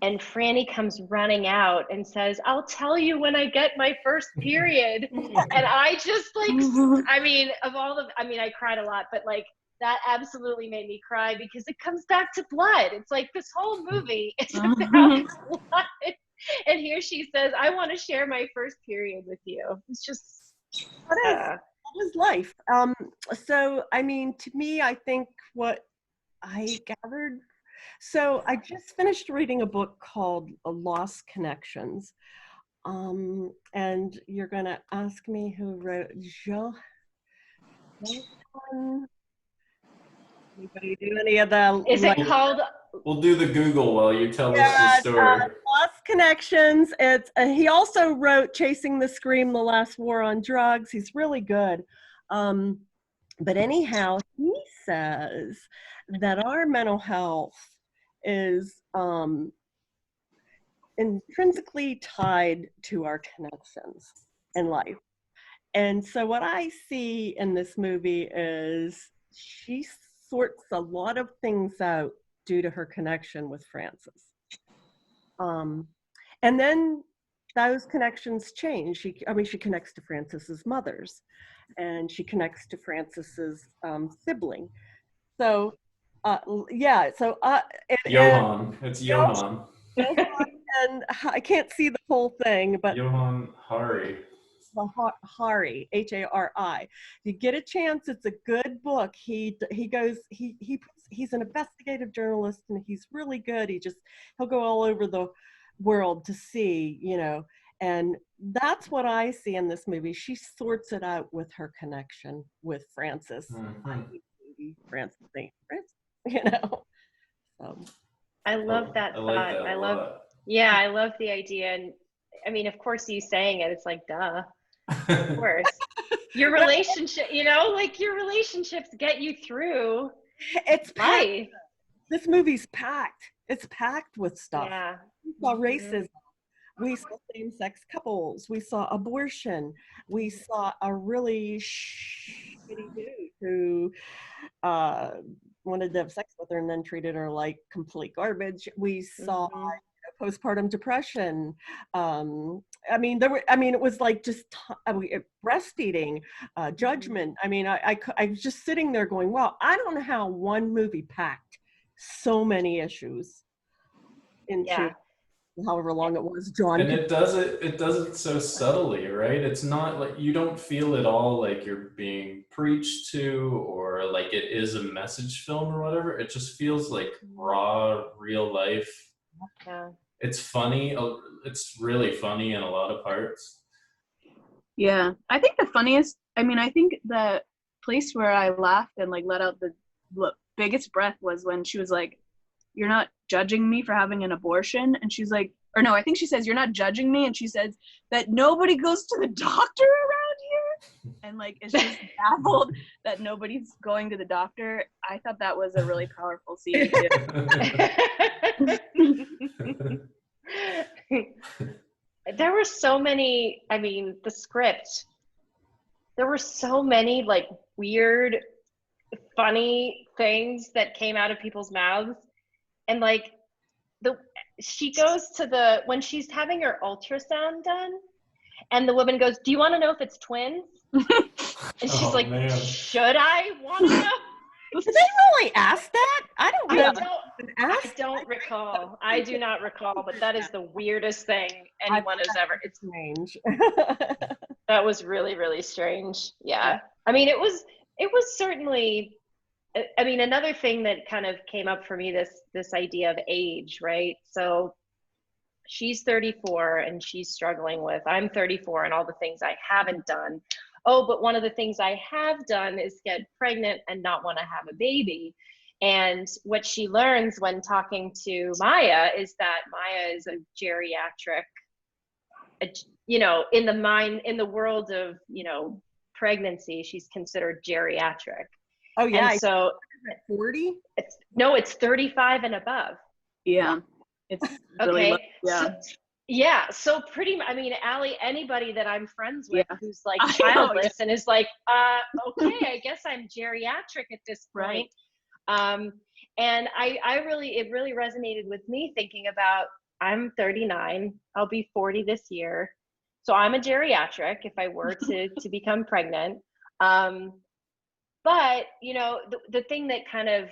And Franny comes running out and says, "I'll tell you when I get my first period." And I just like, I mean, I cried a lot, but like that absolutely made me cry because it comes back to blood. It's like this whole movie is about blood. And here she says, "I want to share my first period with you." It's just, that is life. So, I mean, to me, I think what I gathered, so I just finished reading a book called Lost Connections. And you're going to ask me who wrote anybody do any of the... Is it called... We'll do the Google while you tell us the story. Lost Connections. It's he also wrote Chasing the Scream, The Last War on Drugs. He's really good. But anyhow, he says that our mental health is intrinsically tied to our connections in life. And so what I see in this movie is she sorts a lot of things out due to her connection with Francis. And then those connections change. She connects to Francis's mothers, and she connects to Francis's sibling. So, Johann. It's Johann. And I can't see the whole thing, but Johann Hari. Hari, Hari. You get a chance, it's a good book. He's an investigative journalist, and he's really good. He'll go all over the world to see, you know, and that's what I see in this movie. She sorts it out with her connection with Francis. Francis, you know. I love that thought. I love the idea. And I mean, of course, you saying it, it's like, duh. Of course. Your relationship, you know, like your relationships get you through life. This movie's packed. It's packed with stuff. Yeah. We saw racism. We saw same-sex couples. We saw abortion. We saw a really shitty dude who wanted to have sex with her and then treated her like complete garbage. We saw postpartum depression. It was like just breastfeeding, judgment. I mean, I was just sitting there going, wow, I don't know how one movie packed so many issues into however long it was, John. And it does it so subtly, right? It's not like you don't feel at all like you're being preached to or like it is a message film or whatever. It just feels like raw, real life. Yeah. It's funny. It's really funny in a lot of parts. Yeah. I think I think the place where I laughed and like let out the biggest breath was when she was like, "You're not judging me for having an abortion?" And she's like, or no, I think she says, "You're not judging me." And she says that nobody goes to the doctor around here. And like, it's just baffled that nobody's going to the doctor. I thought that was a really powerful scene too. There were so many, I mean, the script, there were so many like weird, funny things that came out of people's mouths. And like she goes to when she's having her ultrasound done, and the woman goes, "Do you want to know if it's twins?" And she's like, man. Should I want to know? Did they really ask that? I don't recall. I do not recall, but that is the weirdest thing anyone has ever. It's strange. That was really, really strange. Yeah. I mean, it was certainly, I mean, another thing that kind of came up for me, this idea of age, right? So she's 34 and she's struggling with, I'm 34 and all the things I haven't done. Oh, but one of the things I have done is get pregnant and not want to have a baby. And what she learns when talking to Maya is that Maya is a geriatric, you know, in the world of, you know, pregnancy, she's considered geriatric. Oh yeah. And so 40? it's 35 and above. Yeah. It's really low. Yeah. So pretty much, I mean, Allie, anybody that I'm friends with who's like childless and is like, okay, I guess I'm geriatric at this point. Right. And it really resonated with me thinking about, I'm 39, I'll be 40 this year. So I'm a geriatric if I were to become pregnant. But, you know, the thing that kind of,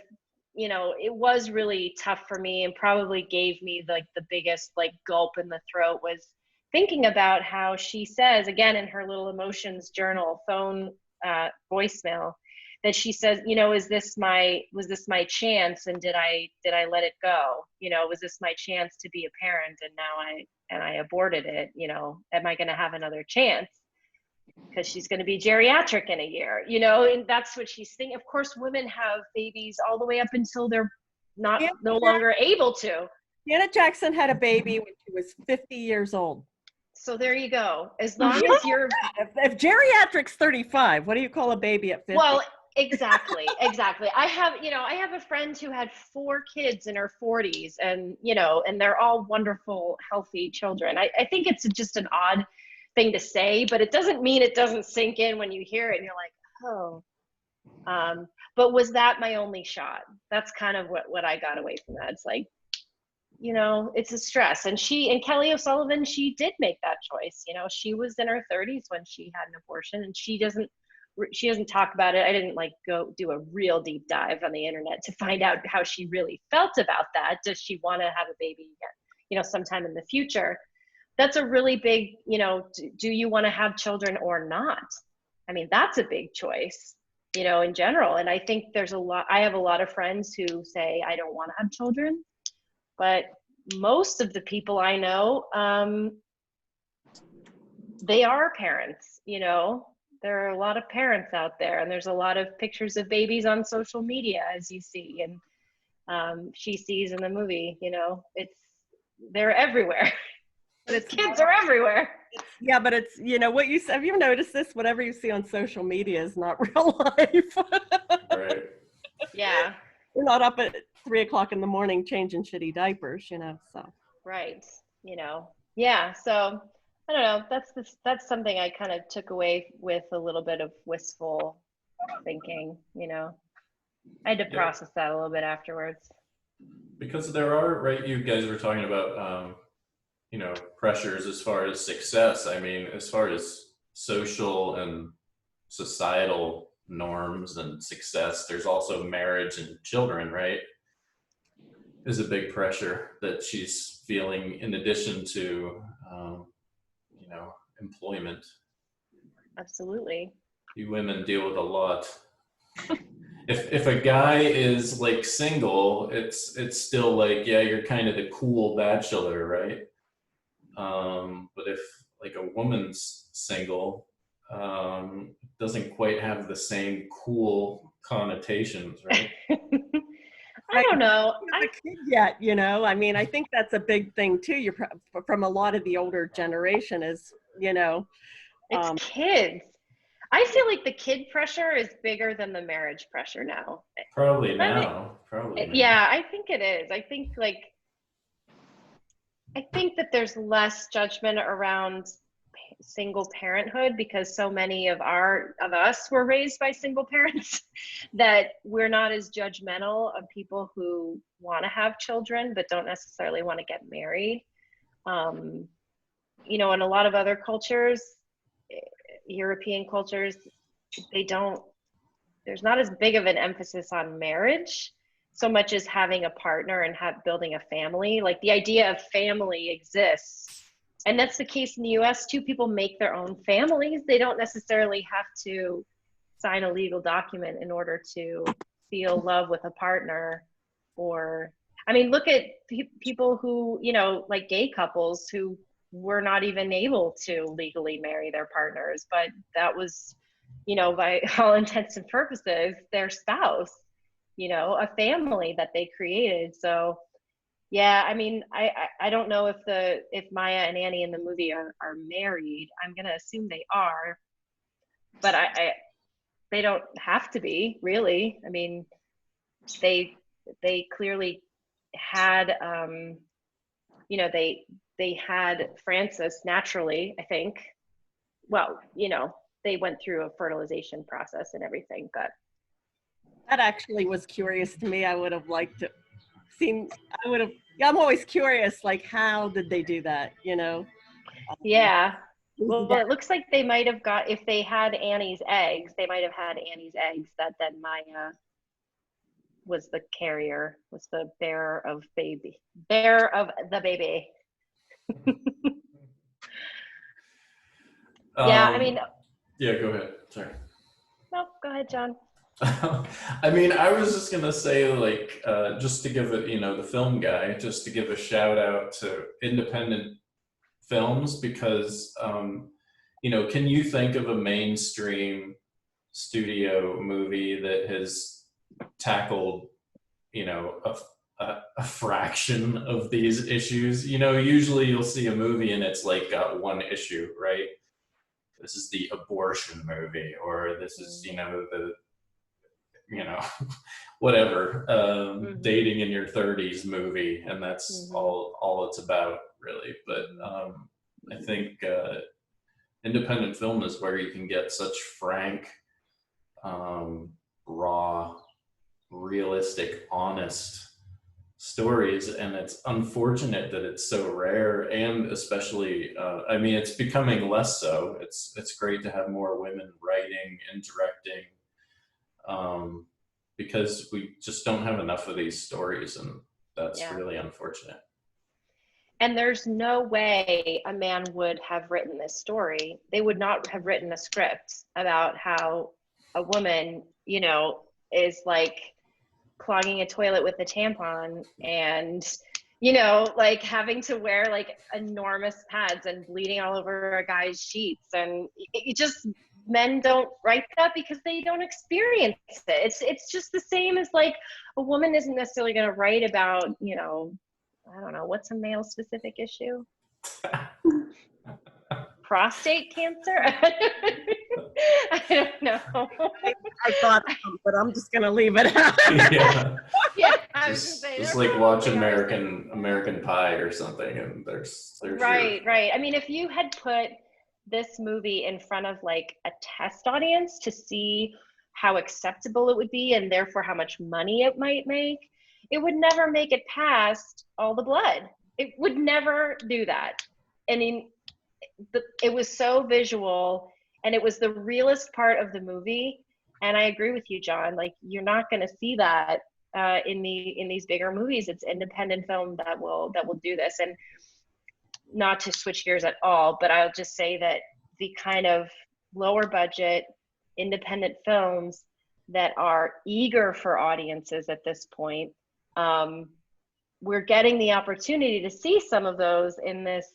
you know, it was really tough for me and probably gave me like the biggest like gulp in the throat was thinking about how she says, again, in her little emotions journal, phone voicemail, that she says, you know, was this my chance, and did I let it go? You know, was this my chance to be a parent, and now I aborted it? You know, am I going to have another chance? Because she's going to be geriatric in a year, you know, and that's what she's thinking. Of course, women have babies all the way up until they're no longer able to. Janet Jackson had a baby when she was 50 years old. So there you go. As long as you're... If geriatric's 35, what do you call a baby at 50? Well, exactly. I have a friend who had 4 kids in her 40s, and, you know, and they're all wonderful, healthy children. I think it's just an odd thing to say, but it doesn't mean it doesn't sink in when you hear it and you're like, oh. But was that my only shot? That's kind of what I got away from that. It's like, you know, it's a stress. And Kelly O'Sullivan, she did make that choice. You know, she was in her 30s when she had an abortion, and she doesn't talk about it. I didn't like go do a real deep dive on the internet to find out how she really felt about that. Does she want to have a baby again, you know, sometime in the future? That's a really big, you know, do you want to have children or not? I mean, that's a big choice, you know, in general. And I think I have a lot of friends who say, I don't want to have children, but most of the people I know, they are parents, you know. There are a lot of parents out there, and there's a lot of pictures of babies on social media, as you see, and she sees in the movie, you know, they're everywhere. The kids are everywhere. Yeah, but it's, you know, what you said, have you noticed this? Whatever you see on social media is not real life. Right. Yeah. We're not up at 3 o'clock in the morning changing shitty diapers, you know, so. Right. You know, yeah. So I don't know. That's something I kind of took away with a little bit of wistful thinking, you know. I had to process that a little bit afterwards. Because there are, right, you guys were talking about, you know, pressures as far as success. I mean, as far as social and societal norms and success, there's also marriage and children, right? Is a big pressure that she's feeling in addition to, you know, employment. Absolutely. You women deal with a lot. If a guy is like single, it's still like, yeah, you're kind of the cool bachelor, right? But if like a woman's single, doesn't quite have the same cool connotations, right? I don't know. I'm not a kid yet, you know. I mean, I think that's a big thing too. You're from a lot of the older generation is, you know, it's kids. I feel like the kid pressure is bigger than the marriage pressure now. Probably now. Yeah, I think it is. I think that there's less judgment around single parenthood because so many of us were raised by single parents that we're not as judgmental of people who want to have children but don't necessarily want to get married. You know, in a lot of other cultures, European cultures, there's not as big of an emphasis on marriage so much as having a partner and building a family. Like the idea of family exists. And that's the case in the US too. People make their own families. They don't necessarily have to sign a legal document in order to feel love with a partner or I mean, look at people who, you know, like gay couples who were not even able to legally marry their partners, but that was, you know, by all intents and purposes, their spouse, you know, a family that they created. So yeah, I mean, I don't know if Maya and Annie in the movie are married. I'm gonna assume they are, but they don't have to be, really. I mean, they they clearly had you know, they had Francis naturally, I think. Well, you know, they went through a fertilization process and everything, but That actually was curious to me. I would have liked to seen, I would have, I'm always curious, like, how did they do that, you know? yeah. Who's Well, it looks like they might have got, if they had Annie's eggs, they might have had Annie's eggs that then Maya was the carrier, was the bearer of the baby. Yeah, I mean, Yeah, go ahead. Sorry. no, go ahead, John. I mean, I was just gonna say, like, just to give it, you know, the film guy, just to give a shout out to independent films because, you know, can you think of a mainstream studio movie that has tackled, you know, a fraction of these issues? You know, usually you'll see a movie and it's like got one issue, right? This is the abortion movie, or this is, you know, the, you know, whatever, dating in your 30s movie, and that's all it's about, really. But I think independent film is where you can get such frank, raw, realistic, honest stories, and it's unfortunate that it's so rare, and especially, I mean, it's becoming less so. It's great to have more women writing and directing, because we just don't have enough of these stories, and that's really unfortunate. And there's no way a man would have written this story. They would not have written a script about how a woman, you know, is like clogging a toilet with a tampon and, you know, like having to wear like enormous pads and bleeding all over a guy's sheets. And it just, men don't write that because they don't experience it. It's just the same as like a woman isn't necessarily going to write about, you know, I don't know, what's a male specific issue? Prostate cancer? I don't know. I thought, but I'm just gonna leave it out. Yeah, Yeah, I was gonna say, just like watch American Pie or something, and there's right. I mean, if you had put this movie in front of like a test audience to see how acceptable it would be and therefore how much money it might make, it would never make it past All the Blood. It would never do that. I mean, it was so visual and it was the realest part of the movie. And I agree with you, John. Like, you're not going to see that in these bigger movies. It's independent film that will do this. And not to switch gears at all, but I'll just say that the kind of lower budget independent films that are eager for audiences at this point, we're getting the opportunity to see some of those in this,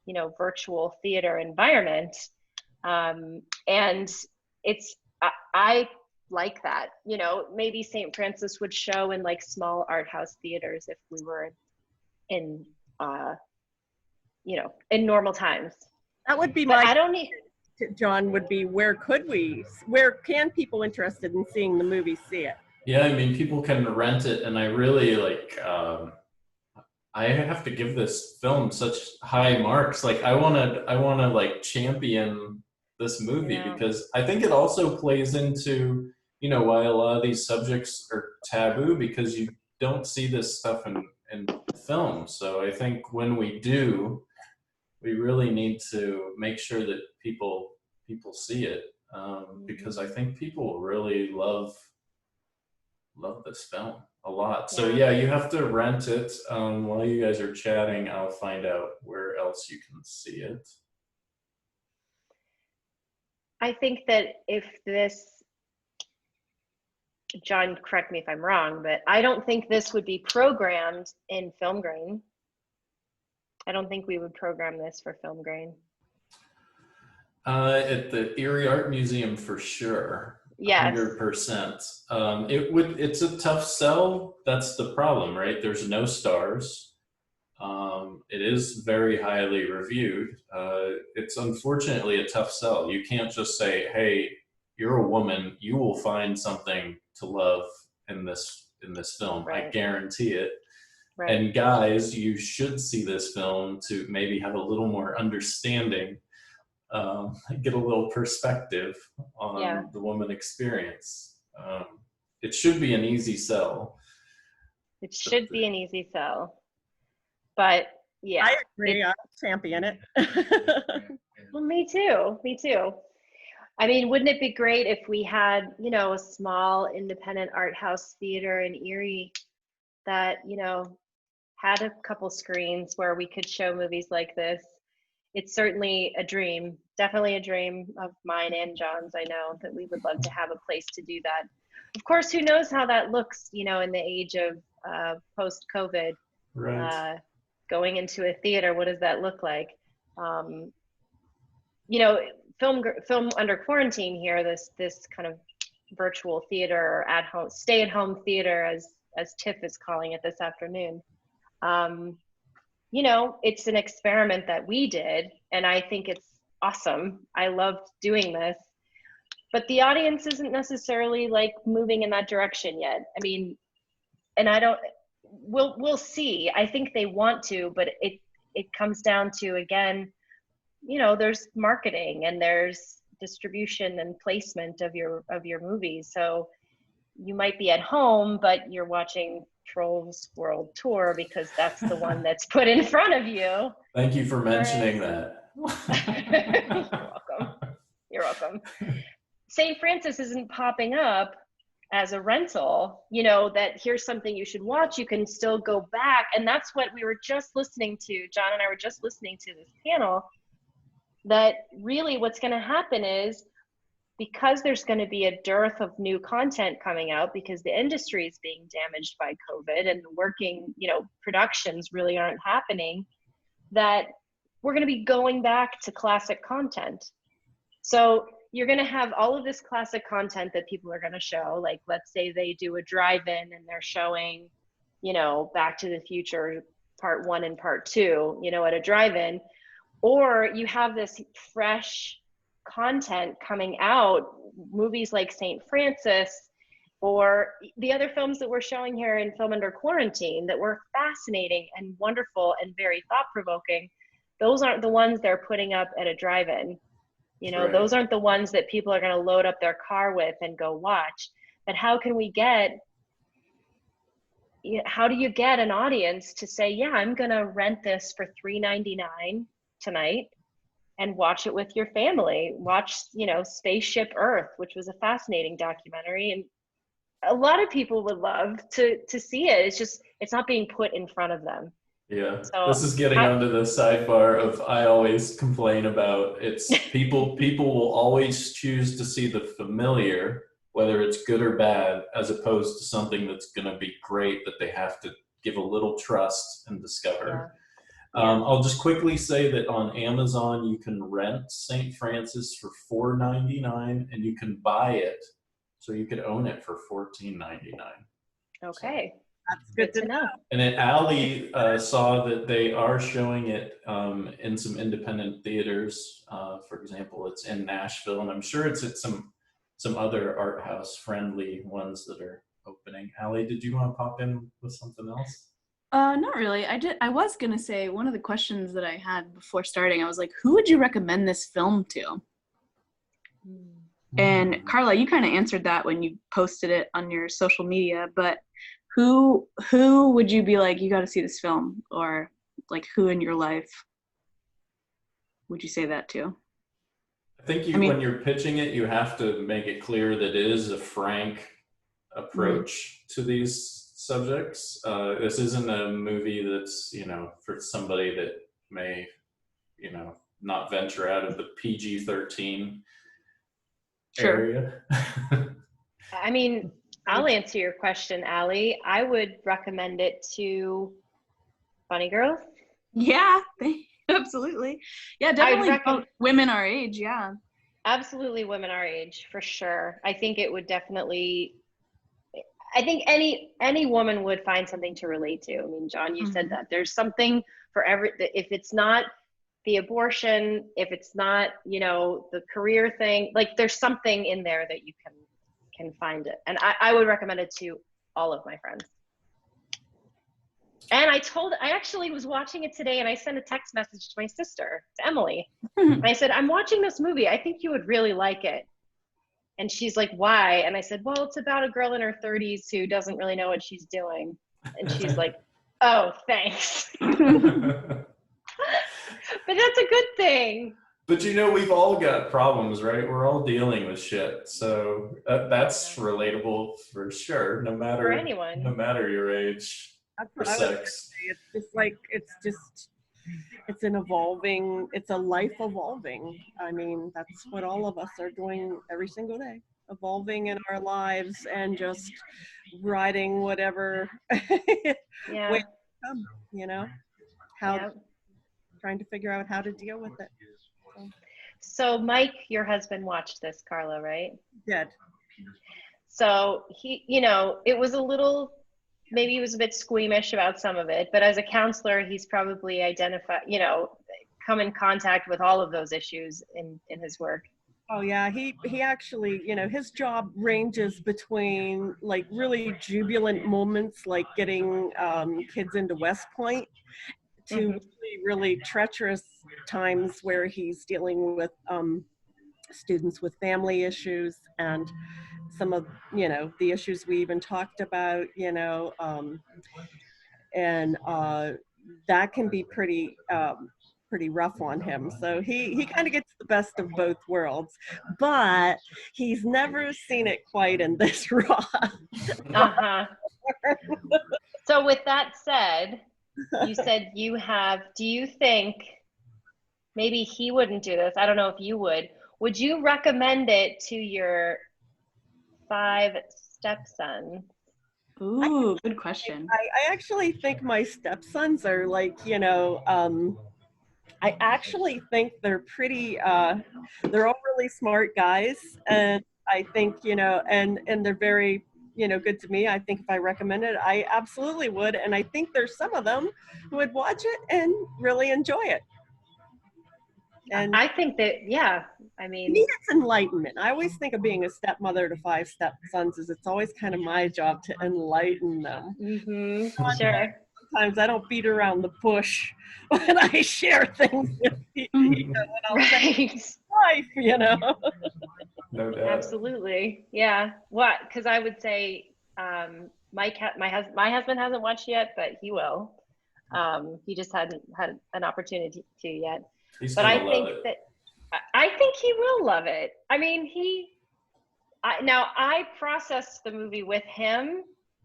you know, virtual theater environment. And I like that, you know, maybe St. Francis would show in like small art house theaters if we were in, you know, in normal times. That would be I don't need, John, would be where can people interested in seeing the movie see it? Yeah, I mean, people can rent it, and I really like, I have to give this film such high marks. Like, I wanna like champion this movie because I think it also plays into, you know, why a lot of these subjects are taboo, because you don't see this stuff in film. So I think when we do, we really need to make sure that people see it, because I think people really love this film a lot. So yeah, you have to rent it. While you guys are chatting, I'll find out where else you can see it. I think that if this John, correct me if I'm wrong, but I don't think this would be programmed in film grain. I don't think we would program this for film grain. At the Erie Art Museum for sure. Yes. 100%. It's a tough sell. That's the problem, right? There's no stars. It is very highly reviewed. It's unfortunately a tough sell. You can't just say, hey, you're a woman, you will find something to love in this film. Right. I guarantee it. Right. And guys, you should see this film to maybe have a little more understanding, get a little perspective on the woman experience. It should be an easy sell. It should be an easy sell. But yeah. I agree. I champion it. Well, me too. Me too. I mean, wouldn't it be great if we had, you know, a small independent art house theater in Erie that, you know, had a couple screens where we could show movies like this? It's certainly a dream, definitely a dream of mine and John's. I know that we would love to have a place to do that. Of course, who knows how that looks, you know, in the age of post-COVID. Right. Going into a theater, what does that look like? You know, film under quarantine here, this kind of virtual theater or at home, stay at home theater, as Tiff is calling it this afternoon. You know, it's an experiment that we did, and I think it's awesome. I loved doing this, but the audience isn't necessarily like moving in that direction yet. I mean, and I don't. We'll see. I think they want to, but it comes down to, again, you know, there's marketing and there's distribution and placement of your movies. So you might be at home, but you're watching Trolls World Tour because that's the one that's put in front of you. Thank you for mentioning that. You're welcome. You're welcome. St. Francis isn't popping up as a rental, you know, that here's something you should watch. You can still go back. And that's what we were just listening to. John and I were just listening to this panel, that really what's going to happen is, because there's going to be a dearth of new content coming out because the industry is being damaged by COVID and the working, you know, productions really aren't happening, that we're going to be going back to classic content. So you're going to have all of this classic content that people are going to show. Like, let's say they do a drive-in and they're showing, you know, Back to the Future Part 1 and Part 2, you know, at a drive-in. Or you have this fresh content coming out, movies like St. Francis, or the other films that we're showing here in Film Under Quarantine that were fascinating and wonderful and very thought-provoking. Those aren't the ones they're putting up at a drive-in. You know, Right. Those aren't the ones that people are going to load up their car with and go watch. But how can we get, how do you get an audience to say, yeah, I'm going to rent this for $3.99 tonight and watch it with your family? Watch, you know, Spaceship Earth, which was a fascinating documentary. And a lot of people would love to see it. It's just, it's not being put in front of them. Yeah, So this is getting onto the sidebar of, I always complain about, it's people will always choose to see the familiar, whether it's good or bad, as opposed to something that's going to be great that they have to give a little trust and discover. Yeah. I'll just quickly say that on Amazon you can rent St. Francis for $4.99 and you can buy it, so you could own it for $14.99. Okay. That's good to know. And then Allie saw that they are showing it in some independent theaters. For example, it's in Nashville, and I'm sure it's at some other art house friendly ones that are opening. Allie, did you want to pop in with something else? Not really. I was gonna say, one of the questions that I had before starting, I was like, who would you recommend this film to? And Carla, you kind of answered that when you posted it on your social media, but who would you be like, you got to see this film? Or like, who in your life would you say that to? I think when you're pitching it, you have to make it clear that it is a frank approach to these subjects. This isn't a movie that's, you know, for somebody that may, you know, not venture out of the PG-13 area. I mean, I'll answer your question, Allie. I would recommend it to Bunny Girls. Yeah, absolutely. Yeah, definitely women our age. Yeah. Absolutely women our age, for sure. I think it would definitely, I think any woman would find something to relate to. I mean, John, you said that there's something for if it's not the abortion, if it's not, you know, the career thing, like there's something in there that you can find it. And I would recommend it to all of my friends. And I actually was watching it today and I sent a text message to my sister, to Emily. And I said, I'm watching this movie. I think you would really like it. And she's like, why? And I said, well, it's about a girl in her 30s who doesn't really know what she's doing. And she's like, oh, thanks. But that's a good thing. But you know, we've all got problems, right? We're all dealing with shit. So that's relatable for sure, no matter, for anyone. No matter your age. For sex. It's just like, it's a life evolving. I mean, that's what all of us are doing every single day, evolving in our lives and just riding whatever way come, you know, trying to figure out how to deal with it. So Mike, your husband, watched this, Carla, right? Did. So he, you know, it was maybe he was a bit squeamish about some of it, but as a counselor, he's probably come in contact with all of those issues in his work. Oh yeah, he actually, you know, his job ranges between like really jubilant moments like getting kids into West Point to really treacherous times where he's dealing with students with family issues and some of, you know, the issues we even talked about, you know, and that can be pretty rough on him. So he kind of gets the best of both worlds, but he's never seen it quite in this raw. So with that said, you said do you think, maybe he wouldn't do this, I don't know if you would you recommend it to your 5 stepsons? Ooh, good question. I actually think my stepsons are like, you know, I actually think they're pretty, they're all really smart guys. And I think, you know, and they're very, you know, good to me. I think if I recommend it, I absolutely would. And I think there's some of them who would watch it and really enjoy it. And I think that, yeah, I mean, it's enlightenment. I always think of being a stepmother to 5 stepsons as it's always kind of my job to enlighten them. Sure. Sometimes I don't beat around the bush when I share things with people, you know, and I'll say life, you know. No doubt. Absolutely, yeah. What? Because I would say, my husband hasn't watched yet, but he will. He just hadn't had an opportunity to yet. But I think he will love it. I mean, now I processed the movie with him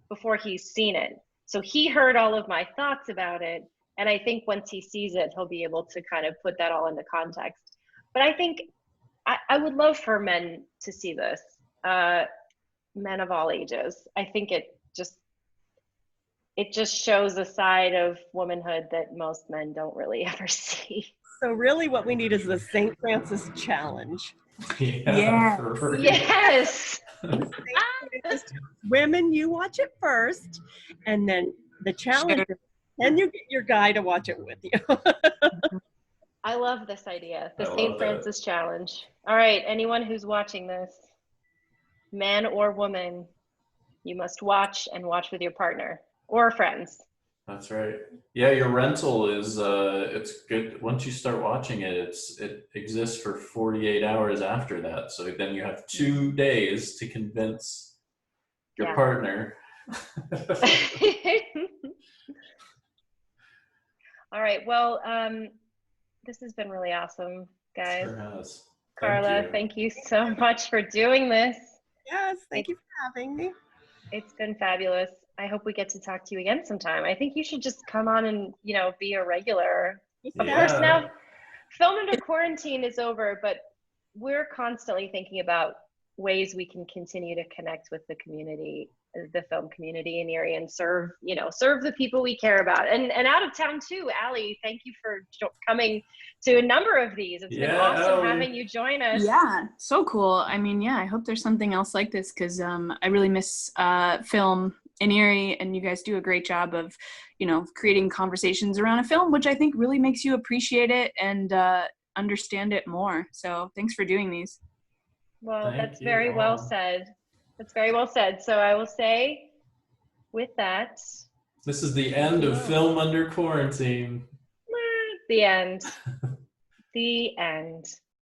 before he's seen it. So he heard all of my thoughts about it. And I think once he sees it, he'll be able to kind of put that all into context. But I think I would love for men to see this, men of all ages. I think it just shows a side of womanhood that most men don't really ever see. So really what we need is the St. Francis challenge. Yeah. Yes. Women, you watch it first, and then the challenge is, and you get your guy to watch it with you. I love this idea, the St. Francis challenge. All right, anyone who's watching this, man or woman, you must watch and watch with your partner or friends. That's right. Yeah, your rental is it's good. Once you start watching it, it exists for 48 hours after that. So then you have 2 days to convince your partner. All right. Well, this has been really awesome, guys. Sure has. Carla, thank you so much for doing this. Yes, thank you for having me. It's been fabulous. I hope we get to talk to you again sometime. I think you should just come on and, you know, be a regular. Of course, now Film Under Quarantine is over, but we're constantly thinking about ways we can continue to connect with the community, the film community in Erie, and serve the people we care about. And out of town too. Allie, thank you for coming to a number of these. It's been awesome having you join us. Yeah, so cool. I mean, yeah, I hope there's something else like this, because I really miss film in Erie, and you guys do a great job of, creating conversations around a film, which I think really makes you appreciate it and understand it more. So thanks for doing these. Well, that's very well said. That's very well said. So I will say, with that, this is the end of Film Under Quarantine. The end. The end.